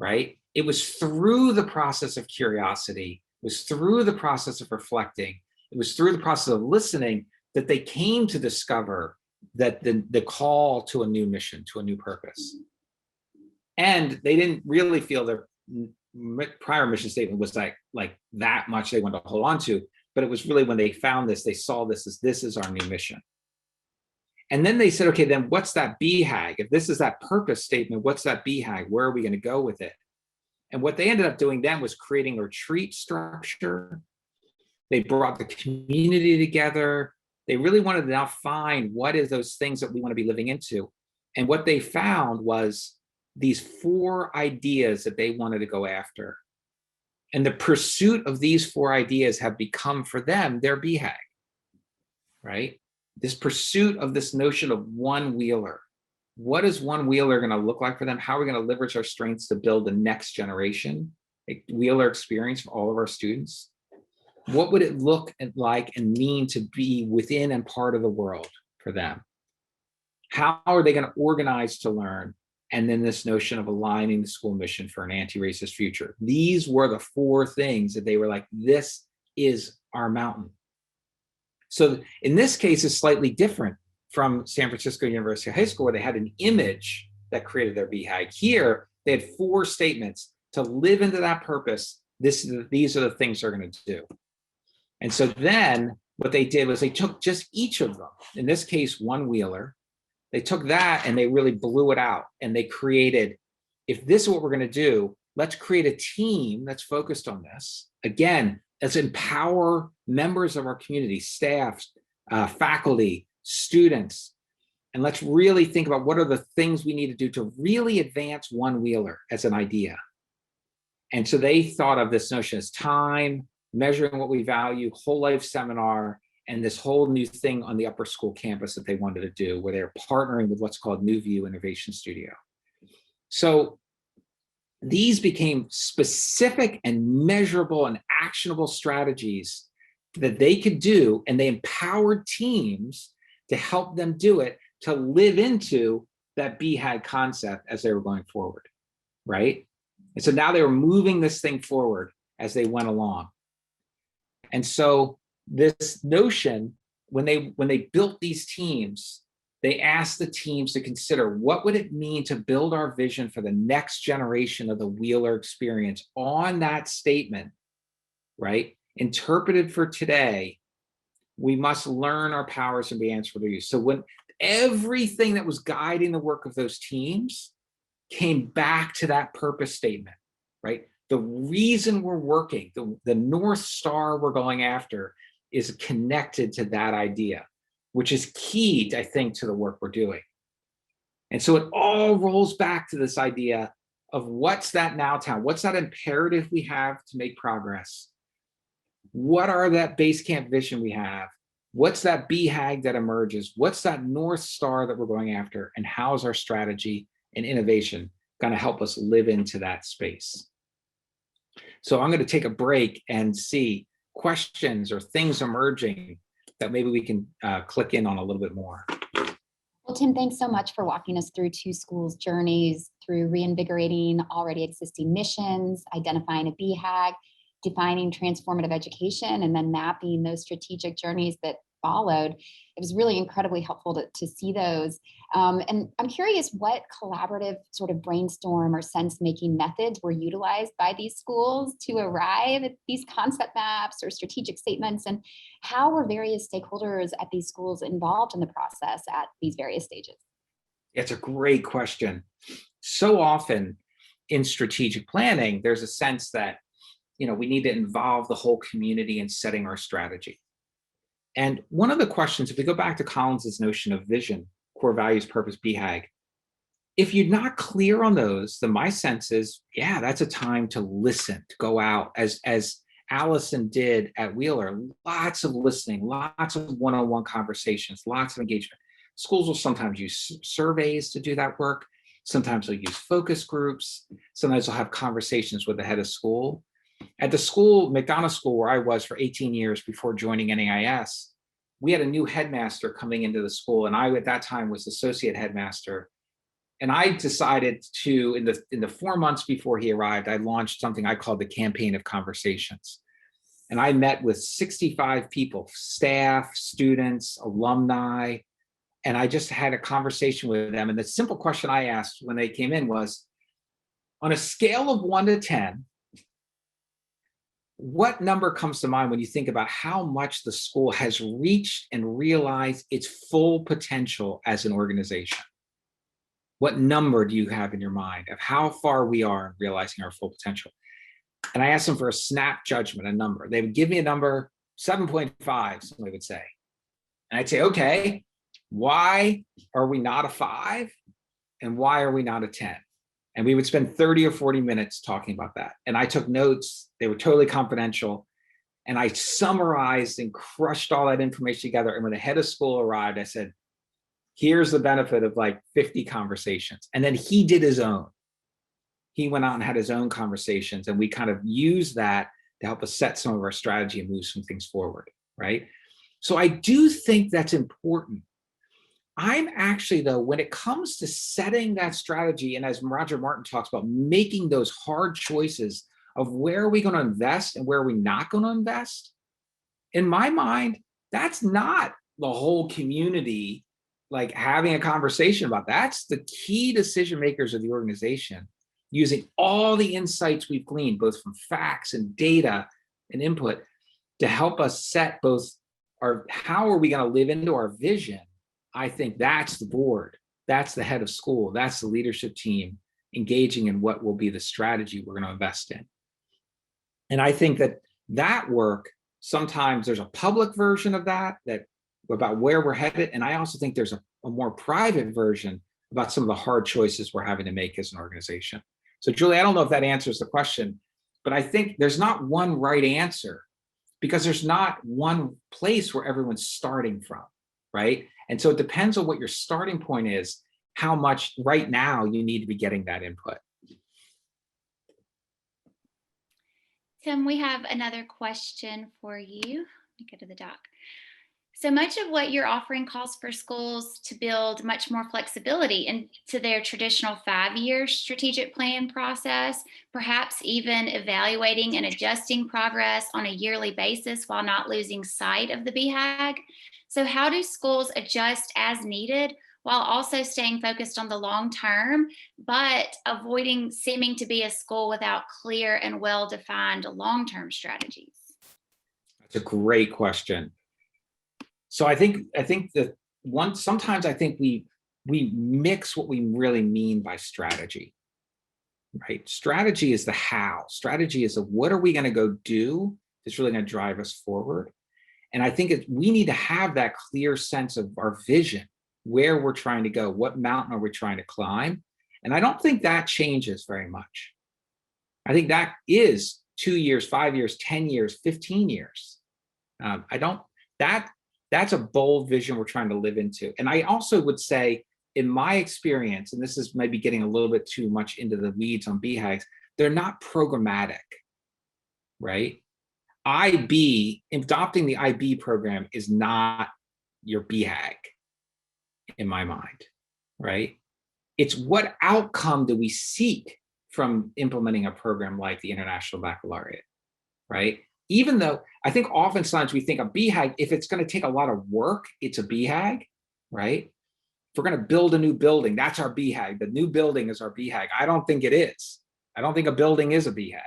Right? It was through the process of curiosity, it was through the process of reflecting, it was through the process of listening that they came to discover that the call to a new mission, to a new purpose. And they didn't really feel their prior mission statement was like that much they wanted to hold on to, but it was really when they found this, they saw this is our new mission. And then they said, okay, then what's that BHAG? If this is that purpose statement, what's that BHAG? Where are we going to go with it? And what they ended up doing then was creating a retreat structure. They brought the community together. They really wanted to now find what is those things that we want to be living into. And what they found was these 4 ideas that they wanted to go after. And the pursuit of these 4 ideas have become for them their BHAG, right? This pursuit of this notion of one Wheeler. What is one Wheeler going to look like for them? How are we going to leverage our strengths to build the next generation, a Wheeler experience for all of our students? What would it look like and mean to be within and part of the world for them? How are they going to organize to learn? And then this notion of aligning the school mission for an anti-racist future. These were the 4 things that they were like, this is our mountain. So in this case, it's slightly different from San Francisco University High School, where they had an image that created their BHAG. Here, they had 4 statements to live into that purpose. These are the things they're going to do. And so then what they did was they took just each of them, in this case, one wheeler, they took that and they really blew it out. And they created, if this is what we're going to do, let's create a team that's focused on this. Again, let's empower members of our community, staff, faculty, students, and let's really think about what are the things we need to do to really advance one wheeler as an idea. And so they thought of this notion as time, measuring what we value, whole life seminar, and this whole new thing on the upper school campus that they wanted to do, where they're partnering with what's called New View Innovation Studio. So these became specific and measurable and actionable strategies that they could do, and they empowered teams to help them do it, to live into that BHAG concept as they were going forward, right? And so now they were moving this thing forward as they went along. And so this notion, when they built these teams, they asked the teams to consider what would it mean to build our vision for the next generation of the Wheeler experience on that statement, right? Interpreted for today, we must learn our powers and be answerable to use. So when everything that was guiding the work of those teams came back to that purpose statement, right? The reason we're working, the North Star we're going after is connected to that idea, which is key, I think, to the work we're doing. And so it all rolls back to this idea of what's that now town? What's that imperative we have to make progress? What are that base camp vision we have? What's that BHAG that emerges? What's that North Star that we're going after? And how's our strategy and innovation going to help us live into that space? So I'm going to take a break and see questions or things emerging that maybe we can click in on a little bit more. Well, Tim, thanks so much for walking us through two schools' journeys through reinvigorating already existing missions, identifying a BHAG, defining transformative education, and then mapping those strategic journeys that followed. It was really incredibly helpful to see those. And I'm curious what collaborative sort of brainstorm or sense-making methods were utilized by these schools to arrive at these concept maps or strategic statements, and how were various stakeholders at these schools involved in the process at these various stages? It's a great question. So often in strategic planning, there's a sense that we need to involve the whole community in setting our strategy. And one of the questions, if we go back to Collins's notion of vision, core values, purpose, BHAG, if you're not clear on those, then my sense is, yeah, that's a time to listen, to go out, as Allison did at Wheeler, lots of listening, lots of one-on-one conversations, lots of engagement. Schools will sometimes use surveys to do that work. Sometimes they'll use focus groups. Sometimes they'll have conversations with the head of school. At the school, McDonough School, where I was for 18 years before joining NAIS, we had a new headmaster coming into the school, and I, at that time, was associate headmaster. And I decided to, in the 4 months before he arrived, I launched something I called the Campaign of Conversations. And I met with 65 people, staff, students, alumni, and I just had a conversation with them. And the simple question I asked when they came in was, on a scale of 1 to 10, what number comes to mind when you think about how much the school has reached and realized its full potential as an organization? What number do you have in your mind of how far we are in realizing our full potential? And I asked them for a snap judgment, a number. They would give me a number, 7.5, somebody would say. And I'd say, okay, why are we not a 5? And why are we not a 10? And we would spend 30 or 40 minutes talking about that. And I took notes. They were totally confidential. And I summarized and crushed all that information together. And when the head of school arrived, I said, here's the benefit of like 50 conversations. And then he did his own. He went out and had his own conversations. And we kind of used that to help us set some of our strategy and move some things forward, right? So I do think that's important. I'm actually, though, when it comes to setting that strategy, and as Roger Martin talks about, making those hard choices of where are we going to invest and where are we not going to invest, in my mind, that's not the whole community like having a conversation about. That's the key decision makers of the organization, using all the insights we've gleaned, both from facts and data and input, to help us set both how are we going to live into our vision? I think that's the board, that's the head of school, that's the leadership team engaging in what will be the strategy we're going to invest in. And I think that work, sometimes there's a public version of that about where we're headed. And I also think there's a more private version about some of the hard choices we're having to make as an organization. So Julie, I don't know if that answers the question, but I think there's not one right answer because there's not one place where everyone's starting from, right? And so it depends on what your starting point is, how much right now you need to be getting that input. Tim, we have another question for you. Let me go to the doc. So much of what you're offering calls for schools to build much more flexibility into their traditional 5-year strategic plan process, perhaps even evaluating and adjusting progress on a yearly basis while not losing sight of the BHAG. So how do schools adjust as needed while also staying focused on the long term, but avoiding seeming to be a school without clear and well-defined long-term strategies? That's a great question. So I think that sometimes I think we mix what we really mean by strategy, right? Strategy is the how. Strategy is what are we going to go do that's really going to drive us forward. And I think we need to have that clear sense of our vision, where we're trying to go, what mountain are we trying to climb. And I don't think that changes very much. I think that is 2 years, 5 years, 10 years, 15 years. That's a bold vision we're trying to live into. And I also would say, in my experience, and this is maybe getting a little bit too much into the weeds on BHAGs, they're not programmatic, right? Adopting the IB program is not your BHAG in my mind, right? It's what outcome do we seek from implementing a program like the International Baccalaureate, right? Even though I think oftentimes we think a BHAG, if it's going to take a lot of work, it's a BHAG, right? If we're going to build a new building, that's our BHAG. The new building is our BHAG. I don't think it is. I don't think a building is a BHAG,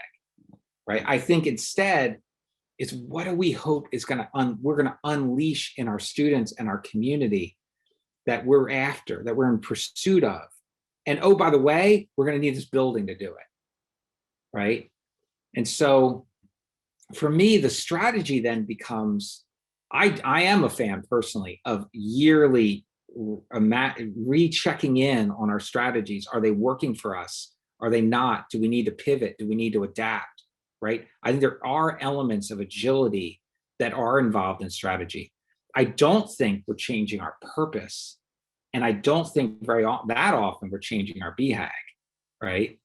right? I think instead, it's what do we hope is we're going to unleash in our students and our community that we're after, that we're in pursuit of. And oh, by the way, we're going to need this building to do it, right? And so for me, the strategy then becomes, I am a fan personally of yearly rechecking in on our strategies. Are they working for us? Are they not? Do we need to pivot? Do we need to adapt, right? I think there are elements of agility that are involved in strategy. I don't think we're changing our purpose. And I don't think that often we're changing our BHAG, right?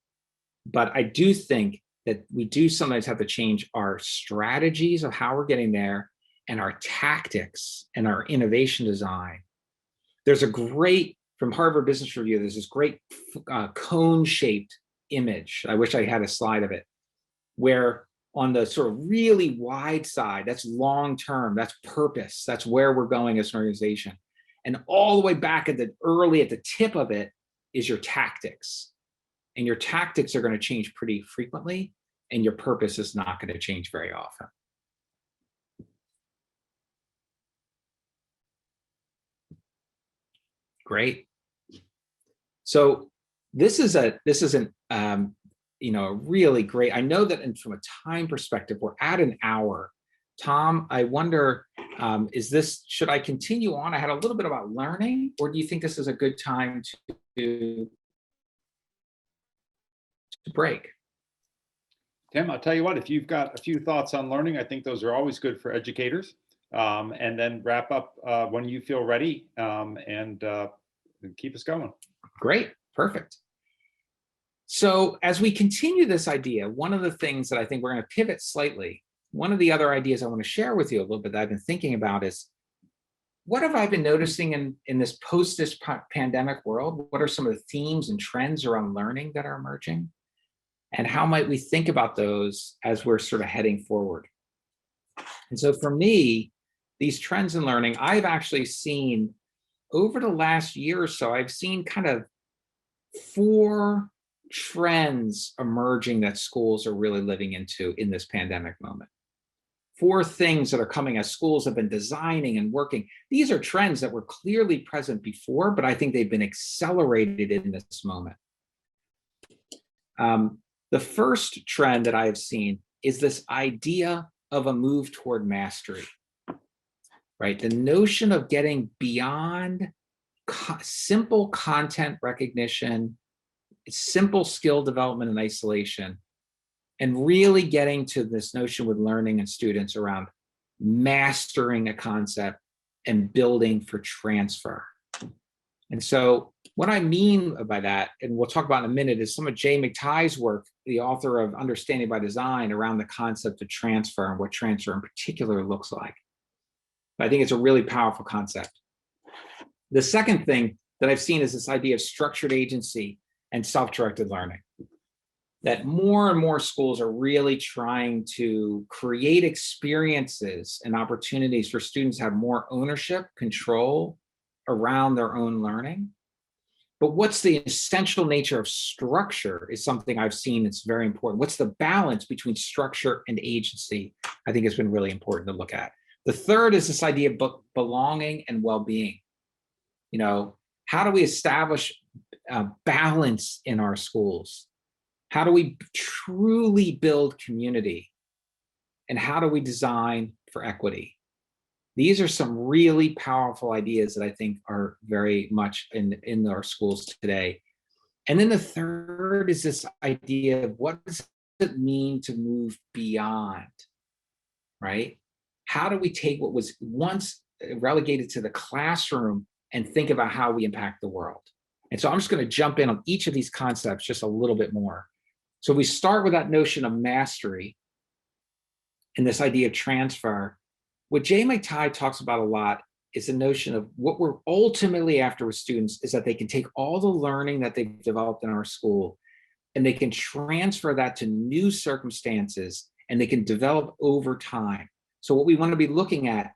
But I do think that we do sometimes have to change our strategies of how we're getting there and our tactics and our innovation design. There's from Harvard Business Review, there's this great cone-shaped image. I wish I had a slide of it, where on the sort of really wide side, that's long-term, that's purpose, that's where we're going as an organization. And all the way back at the tip of it is your tactics. And your tactics are going to change pretty frequently, and your purpose is not going to change very often. Great. So this is a really great. I know that from a time perspective, we're at an hour. Tom, I wonder, should I continue on? I had a little bit about learning, or do you think this is a good time to break? Tim, I'll tell you what, if you've got a few thoughts on learning, I think those are always good for educators. And then wrap up when you feel ready, and keep us going. Great, perfect. So as we continue this idea, one of the things that I think we're going to pivot slightly, one of the other ideas I want to share with you a little bit that I've been thinking about is, what have I been noticing in this post-pandemic world? What are some of the themes and trends around learning that are emerging? And how might we think about those as we're sort of heading forward? And so for me, these trends in learning, I've actually seen over the last year or so, I've seen kind of 4 trends emerging that schools are really living into in this pandemic moment. 4 things that are coming as schools have been designing and working. These are trends that were clearly present before, but I think they've been accelerated in this moment. The first trend that I have seen is this idea of a move toward mastery, right? The notion of getting beyond simple content recognition, simple skill development and isolation, and really getting to this notion with learning and students around mastering a concept and building for transfer. And so what I mean by that, and we'll talk about in a minute, is some of Jay McTighe's work, the author of Understanding by Design, around the concept of transfer and what transfer in particular looks like. I think it's a really powerful concept. The second thing that I've seen is this idea of structured agency and self-directed learning. That more and more schools are really trying to create experiences and opportunities for students to have more ownership, control around their own learning. But what's the essential nature of structure is something I've seen that's very important. What's the balance between structure and agency? I think it's been really important to look at. The third is this idea of belonging and well-being. You know, how do we establish balance in our schools? How do we truly build community? And how do we design for equity? These are some really powerful ideas that I think are very much in our schools today. And then the third is this idea of what does it mean to move beyond, right? How do we take what was once relegated to the classroom and think about how we impact the world? And so I'm just going to jump in on each of these concepts just a little bit more. So we start with that notion of mastery and this idea of transfer. What Jay McTighe talks about a lot is the notion of what we're ultimately after with students is that they can take all the learning that they've developed in our school and they can transfer that to new circumstances and they can develop over time. So what we want to be looking at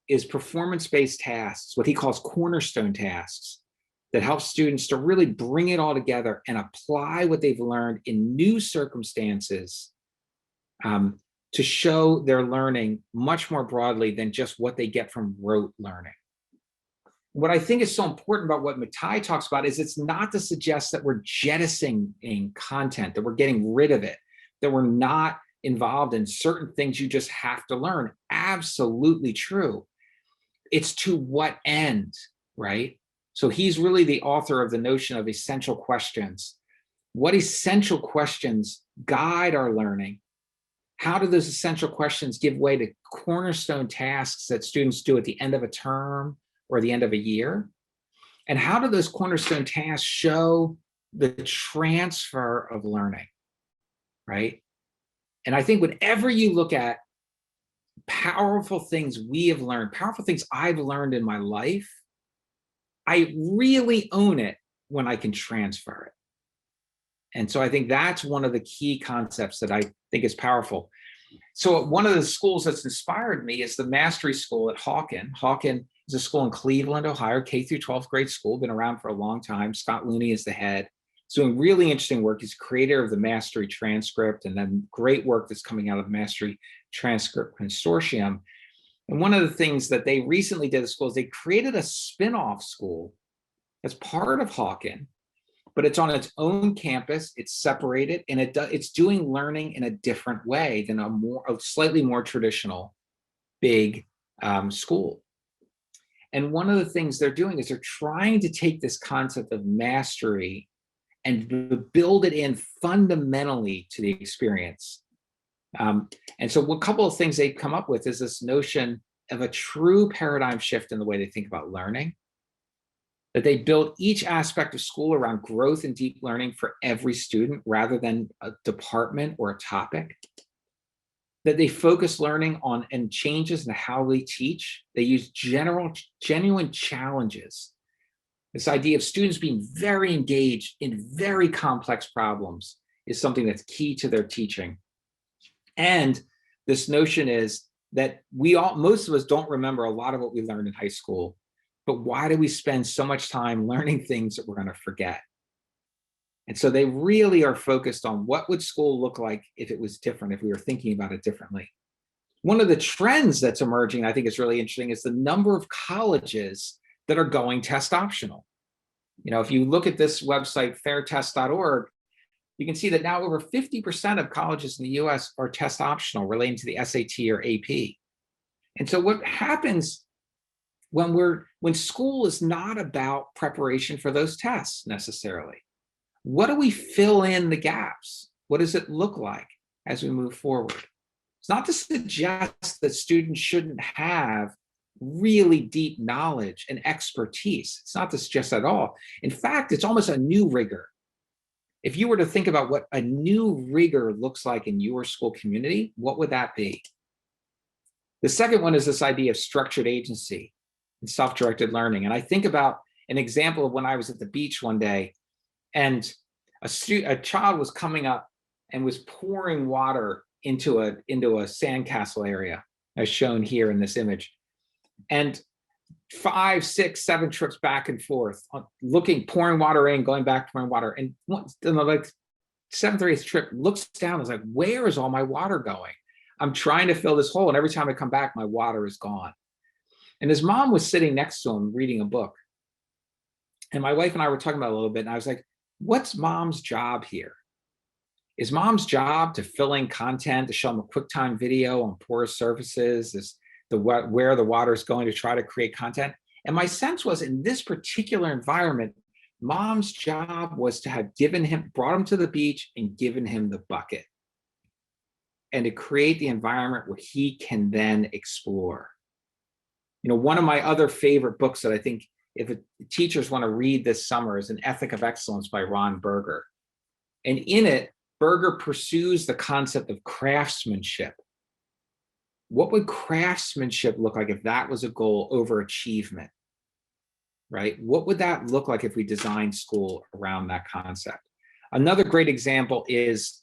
is performance-based tasks, what he calls cornerstone tasks, that help students to really bring it all together and apply what they've learned in new circumstances to show their learning much more broadly than just what they get from rote learning. What I think is so important about what McTighe talks about is it's not to suggest that we're jettisoning content, that we're getting rid of it, that we're not involved in certain things you just have to learn. Absolutely true. It's to what end, right? So he's really the author of the notion of essential questions. What essential questions guide our learning? How do those essential questions give way to cornerstone tasks that students do at the end of a term or the end of a year? And how do those cornerstone tasks show the transfer of learning, right? And I think whenever you look at powerful things we have learned, powerful things I've learned in my life, I really own it when I can transfer it. And so I think that's one of the key concepts that I think is powerful. So one of the schools that's inspired me is the Mastery School at Hawken. Hawken is a school in Cleveland, Ohio, K through 12th grade school, been around for a long time. Scott Looney is the head. So doing really interesting work. He's creator of the Mastery Transcript and then great work that's coming out of the Mastery Transcript Consortium. And one of the things that they recently did at school is they created a spin-off school that's part of Hawken, but it's on its own campus, it's separated, and it's doing learning in a different way than a slightly more traditional big school. And one of the things they're doing is they're trying to take this concept of mastery and build it in fundamentally to the experience. And so a couple of things they've come up with is this notion of a true paradigm shift in the way they think about learning, that they build each aspect of school around growth and deep learning for every student rather than a department or a topic, that they focus learning on and changes in how they teach. They use genuine challenges. This idea of students being very engaged in very complex problems is something that's key to their teaching. And this notion is that most of us don't remember a lot of what we learned in high school, but why do we spend so much time learning things that we're going to forget? And so they really are focused on what would school look like if it was different, if we were thinking about it differently. One of the trends that's emerging, I think is really interesting, is the number of colleges that are going test optional. You know, if you look at this website, fairtest.org, you can see that now over 50% of colleges in the US are test optional relating to the SAT or AP. And so what happens when school is not about preparation for those tests necessarily? What do we fill in the gaps? What does it look like as we move forward? It's not to suggest that students shouldn't have really deep knowledge and expertise. It's not to suggest at all. In fact, it's almost a new rigor. If you were to think about what a new rigor looks like in your school community, what would that be? The second one is this idea of structured agency and self-directed learning. And I think about an example of when I was at the beach one day and a child was coming up and was pouring water into a sandcastle area, as shown here in this image. And 5, 6, 7 trips back and forth, pouring water in, going back, pouring water. And once, like 7th or 8th trip, looks down, is like, where is all my water going? I'm trying to fill this hole, and every time I come back, my water is gone. And his mom was sitting next to him reading a book. And my wife and I were talking about it a little bit, and I was like, what's mom's job here? Is mom's job to fill in content, to show them a QuickTime video on porous surfaces, where the water is going, to try to create content? And my sense was, in this particular environment, mom's job was to have brought him to the beach and given him the bucket, and to create the environment where he can then explore. You know, one of my other favorite books that I think if teachers want to read this summer is An Ethic of Excellence by Ron Berger. And in it, Berger pursues the concept of craftsmanship. What would craftsmanship look like if that was a goal over achievement, right? What would that look like if we designed school around that concept? Another great example is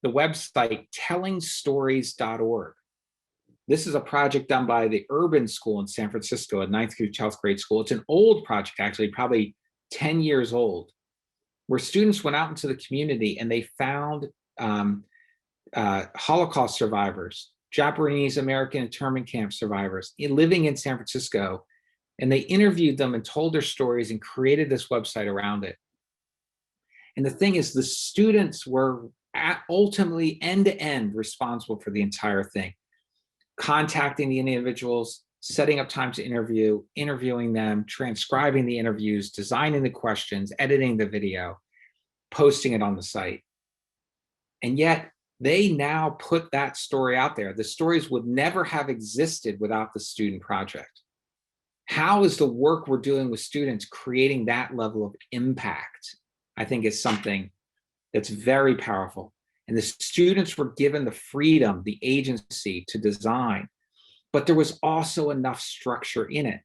the website tellingstories.org. This is a project done by the Urban School in San Francisco, a 9th through 12th grade school. It's an old project, actually, probably 10 years old, where students went out into the community and they found Holocaust survivors, Japanese American internment camp survivors living in San Francisco. And they interviewed them and told their stories and created this website around it. And the thing is, the students were ultimately end-to-end responsible for the entire thing. Contacting the individuals, setting up time to interviewing them, transcribing the interviews, designing the questions, editing the video, posting it on the site. And yet they now put that story out there. The stories would never have existed without the student project. How is the work we're doing with students creating that level of impact? I think is something that's very powerful. And the students were given the freedom, the agency to design, but there was also enough structure in it,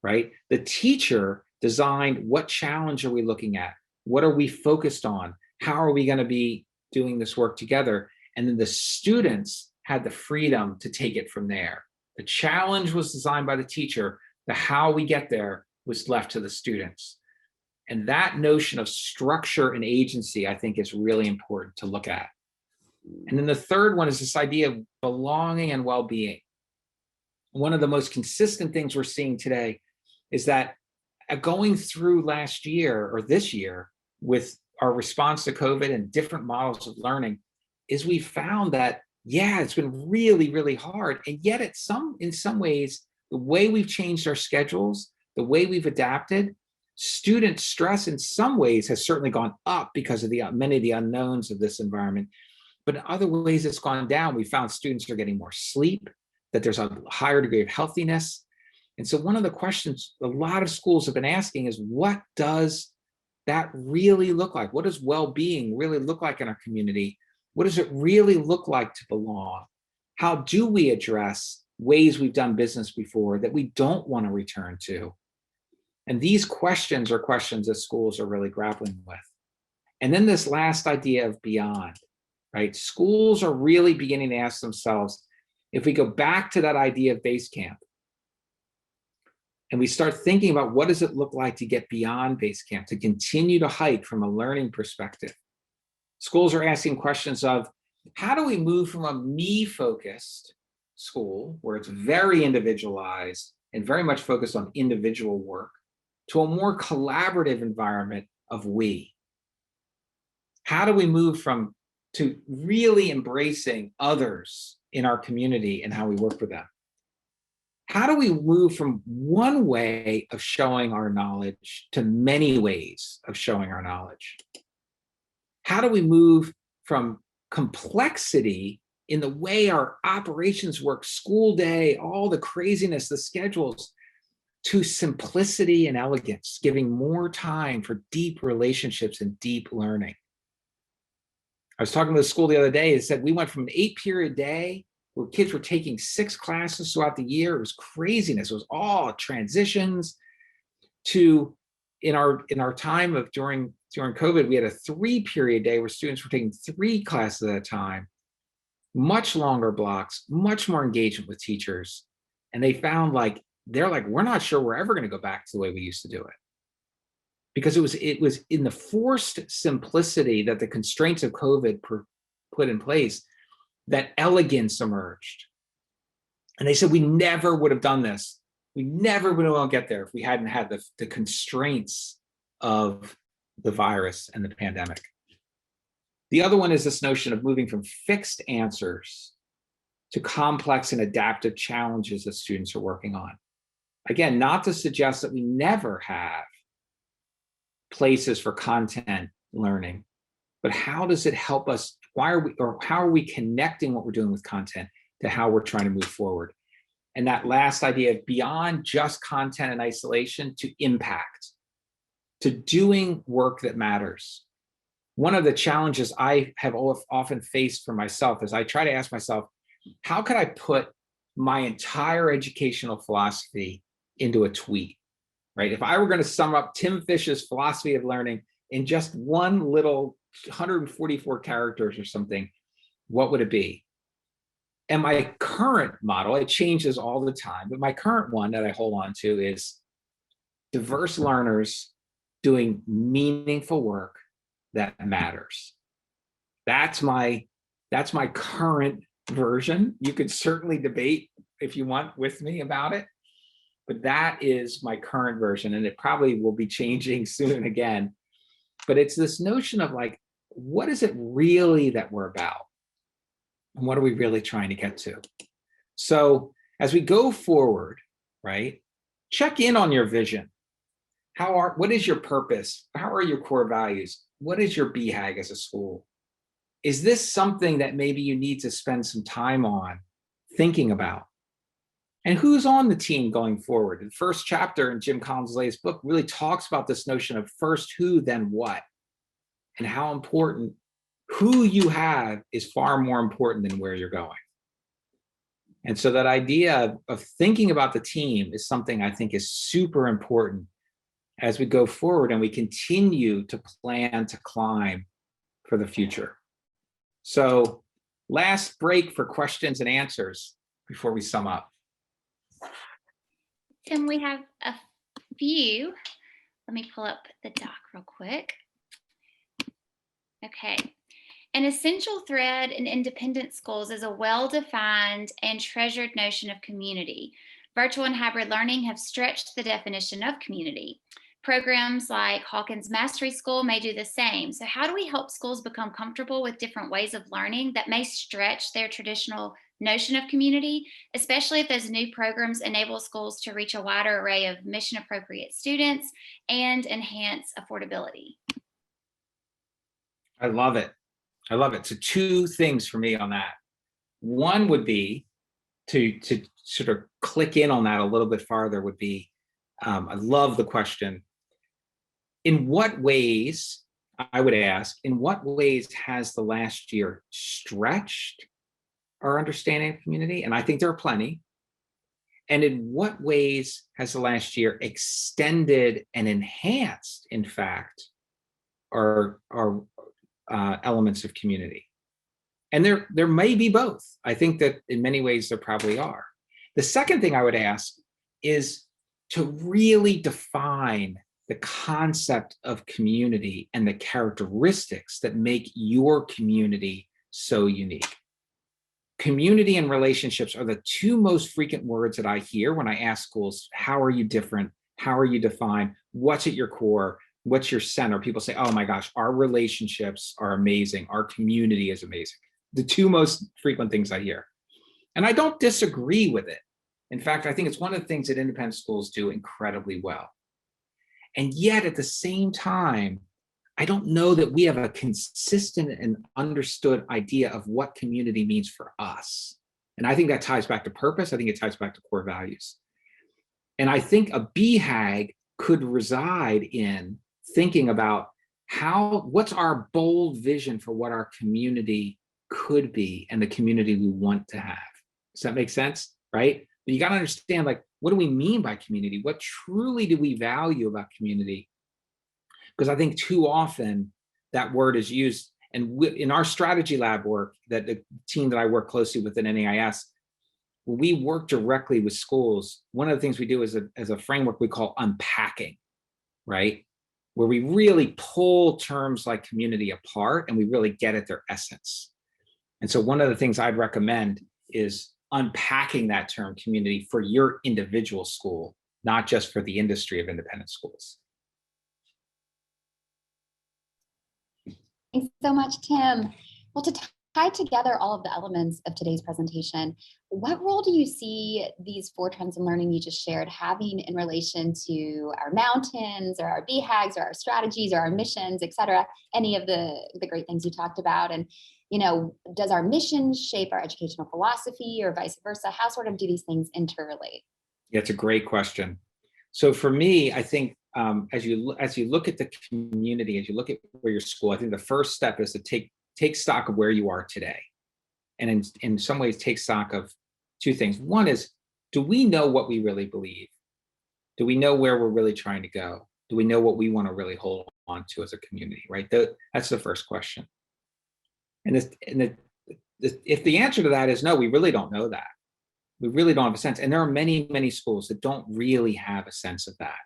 right? The teacher designed, what challenge are we looking at? What are we focused on? How are we going to be doing this work together? And then the students had the freedom to take it from there. The challenge was designed by the teacher. The how we get there was left to the students. And that notion of structure and agency, I think, is really important to look at. And then the third one is this idea of belonging and well-being. One of the most consistent things we're seeing today is that going through last year or this year with our response to COVID and different models of learning is we found that, yeah, it's been really, really hard. And yet in some ways, the way we've changed our schedules, the way we've adapted, student stress in some ways has certainly gone up because of many of the unknowns of this environment. But in other ways, it's gone down. We found students are getting more sleep, that there's a higher degree of healthiness. And so one of the questions a lot of schools have been asking is, what does that really look like? What does well-being really look like in our community? What does it really look like to belong? How do we address ways we've done business before that we don't want to return to? And these questions are questions that schools are really grappling with. And then this last idea of beyond, right? Schools are really beginning to ask themselves, if we go back to that idea of base camp, and we start thinking about what does it look like to get beyond base camp, to continue to hike from a learning perspective. Schools are asking questions of, how do we move from a me-focused school, where it's very individualized and very much focused on individual work, to a more collaborative environment of we? How do we move to really embracing others in our community and how we work with them? How do we move from one way of showing our knowledge to many ways of showing our knowledge? How do we move from complexity in the way our operations work, school day, all the craziness, the schedules, to simplicity and elegance, giving more time for deep relationships and deep learning? I was talking to the school the other day. It said we went from an 8-period day where kids were taking 6 classes throughout the year. It was craziness. It was all transitions to, in our time of during COVID, we had a 3-period day where students were taking 3 classes at a time, much longer blocks, much more engagement with teachers. And they found they're like, we're not sure we're ever going to go back to the way we used to do it. Because it was in the forced simplicity that the constraints of COVID put in place that elegance emerged. And they said, we never would have done this. We never would have get there if we hadn't had the constraints of the virus and the pandemic. The other one is this notion of moving from fixed answers to complex and adaptive challenges that students are working on. Again, not to suggest that we never have places for content learning, but how does it help us? How are we connecting what we're doing with content to how we're trying to move forward? And that last idea of beyond just content and isolation to impact, to doing work that matters. One of the challenges I have often faced for myself is I try to ask myself, how could I put my entire educational philosophy into a tweet, right? If I were going to sum up Tim Fish's philosophy of learning in just one little 144 characters or something, what would it be? And my current model, it changes all the time, but my current one that I hold on to is diverse learners doing meaningful work that matters. That's my current version. You could certainly debate if you want with me about it, but that is my current version, and it probably will be changing soon again. But it's this notion of what is it really that we're about? And what are we really trying to get to? So as we go forward, right, check in on your vision. What is your purpose? How are your core values? What is your BHAG as a school? Is this something that maybe you need to spend some time on thinking about? And who's on the team going forward? The first chapter in Jim Collins' latest book really talks about this notion of first who, then what, and how important who you have is far more important than where you're going. And so that idea of thinking about the team is something I think is super important as we go forward and we continue to plan to climb for the future. So last break for questions and answers before we sum up. Tim, we have a few. Let me pull up the doc real quick. Okay. An essential thread in independent schools is a well-defined and treasured notion of community. Virtual and hybrid learning have stretched the definition of community. Programs like Hawkins Mastery School may do the same. So how do we help schools become comfortable with different ways of learning that may stretch their traditional notion of community, especially if those new programs enable schools to reach a wider array of mission-appropriate students and enhance affordability? I love it. I love it. So 2 things for me on that. One would be to sort of click in on that a little bit farther would be, I love the question. In what ways, I would ask, in what ways has the last year stretched our understanding of community? And I think there are plenty. And in what ways has the last year extended and enhanced, in fact, our elements of community? And there may be both. I think that in many ways there probably are. The second thing I would ask is to really define the concept of community and the characteristics that make your community so unique. community and relationships are the two most frequent words that I hear when I ask schools, how are you different? How are you defined? What's at your core? What's your center? People say, oh my gosh, our relationships are amazing. Our community is amazing. The two most frequent things I hear. And I don't disagree with it. In fact, I think it's one of the things that independent schools do incredibly well. And yet at the same time, I don't know that we have a consistent and understood idea of what community means for us. And I think that ties back to purpose. I think it ties back to core values. And I think a BHAG could reside in thinking about what's our bold vision for what our community could be and the community we want to have. Does that make sense? Right? But you got to understand, like, what do we mean by community? What truly do we value about community? Because I think too often that word is used, and in our strategy lab work, that the team that I work closely with at NAIS, when we work directly with schools, one of the things we do as a framework we call unpacking, right? Where we really pull terms like community apart and we really get at their essence. And so one of the things I'd recommend is unpacking that term community for your individual school, not just for the industry of independent schools. Thanks so much, Tim. Well, to tie together all of the elements of today's presentation, what role do you see these 4 trends in learning you just shared having in relation to our mountains or our BHAGs or our strategies or our missions, et cetera, any of the great things you talked about? And, you know, does our mission shape our educational philosophy or vice versa? How sort of do these things interrelate? Yeah, it's a great question. So for me, I think as you look at the community, as you look at where your school, I think the first step is to take stock of where you are today. And in some ways, take stock of 2 things. One is, do we know what we really believe? Do we know where we're really trying to go? Do we know what we want to really hold on to as a community, right? That's the first question. And if the answer to that is no, we really don't know that. We really don't have a sense. And there are many, many schools that don't really have a sense of that.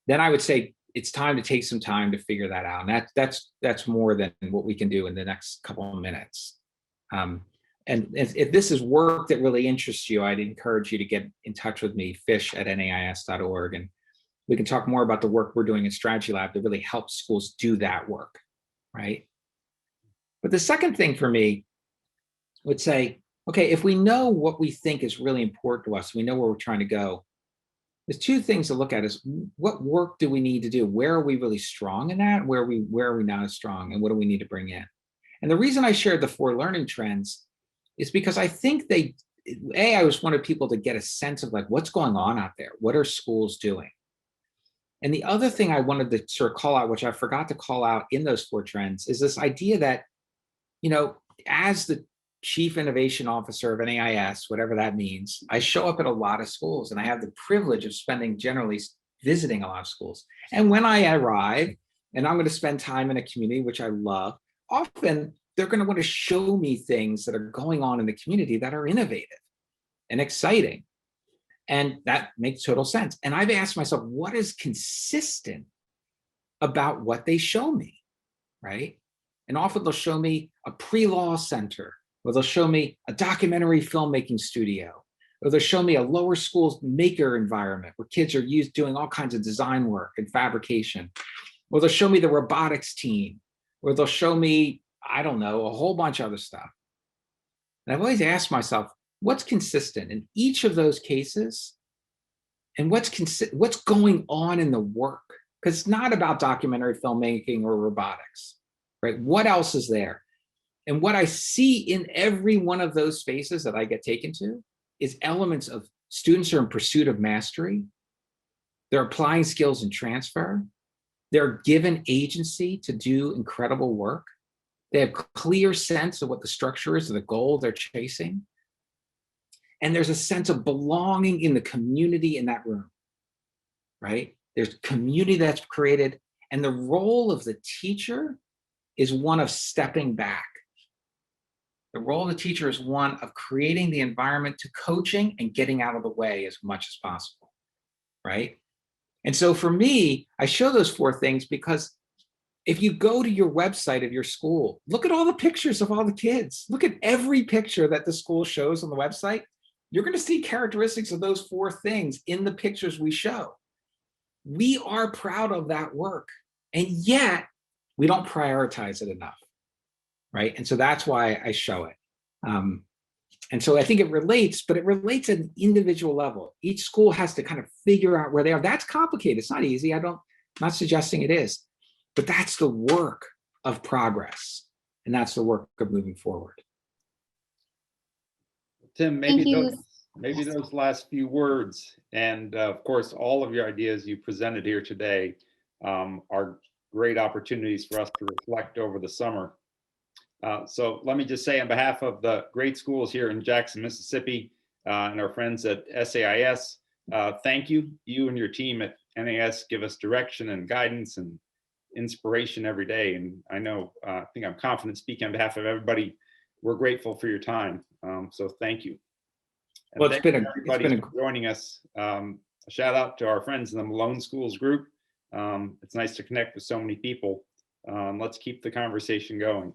Then I would say it's time to take some time to figure that out. And that's more than what we can do in the next couple of minutes. And if this is work that really interests you, I'd encourage you to get in touch with me, fish@nais.org, and we can talk more about the work we're doing in Strategy Lab to really help schools do that work, right? But the second thing for me would say, okay, if we know what we think is really important to us, we know where we're trying to go, there's 2 things to look at is what work do we need to do? Where are we really strong in that? Where are we not as strong? And what do we need to bring in? And the reason I shared the 4 learning trends is because I think I just wanted people to get a sense of like, what's going on out there? What are schools doing? And the other thing I wanted to sort of call out, which I forgot to call out in those 4 trends, is this idea that, you know, as the Chief Innovation Officer of NAIS, whatever that means, I show up at a lot of schools and I have the privilege of generally visiting a lot of schools. And when I arrive and I'm going to spend time in a community, which I love, often they're going to want to show me things that are going on in the community that are innovative and exciting. And that makes total sense. And I've asked myself, what is consistent about what they show me, right? And often they'll show me a pre-law center, or they'll show me a documentary filmmaking studio, or they'll show me a lower school maker environment where kids are doing all kinds of design work and fabrication, or they'll show me the robotics team, or they'll show me, I don't know, a whole bunch of other stuff. And I've always asked myself, what's consistent in each of those cases? And what's going on in the work? Because it's not about documentary filmmaking or robotics, right? What else is there? And what I see in every one of those spaces that I get taken to is elements of students are in pursuit of mastery. They're applying skills and transfer. They're given agency to do incredible work. They have clear sense of what the structure is, of the goal they're chasing. And there's a sense of belonging in the community in that room, right? There's community that's created. And the role of the teacher is one of stepping back. The role of the teacher is one of creating the environment to coaching and getting out of the way as much as possible, right? And so for me, I show those 4 things because if you go to your website of your school, look at all the pictures of all the kids. Look at every picture that the school shows on the website. You're going to see characteristics of those 4 things in the pictures we show. We are proud of that work, and yet we don't prioritize it enough, right? And so that's why I show it. And so I think it relates, but it relates at an individual level. Each school has to kind of figure out where they are. That's complicated. It's not easy. I'm not suggesting it is, but that's the work of progress, and that's the work of moving forward. Tim, maybe those last few words, and of course, all of your ideas you presented here today are great opportunities for us to reflect over the summer. So let me just say on behalf of the great schools here in Jackson, Mississippi, and our friends at SAIS, thank you. You and your team at NAS give us direction and guidance and inspiration every day. And I know, I think I'm confident speaking on behalf of everybody, we're grateful for your time. So thank you. And Well, thank everybody for joining us. A shout out to our friends in the Malone Schools group. It's nice to connect with so many people. Let's keep the conversation going.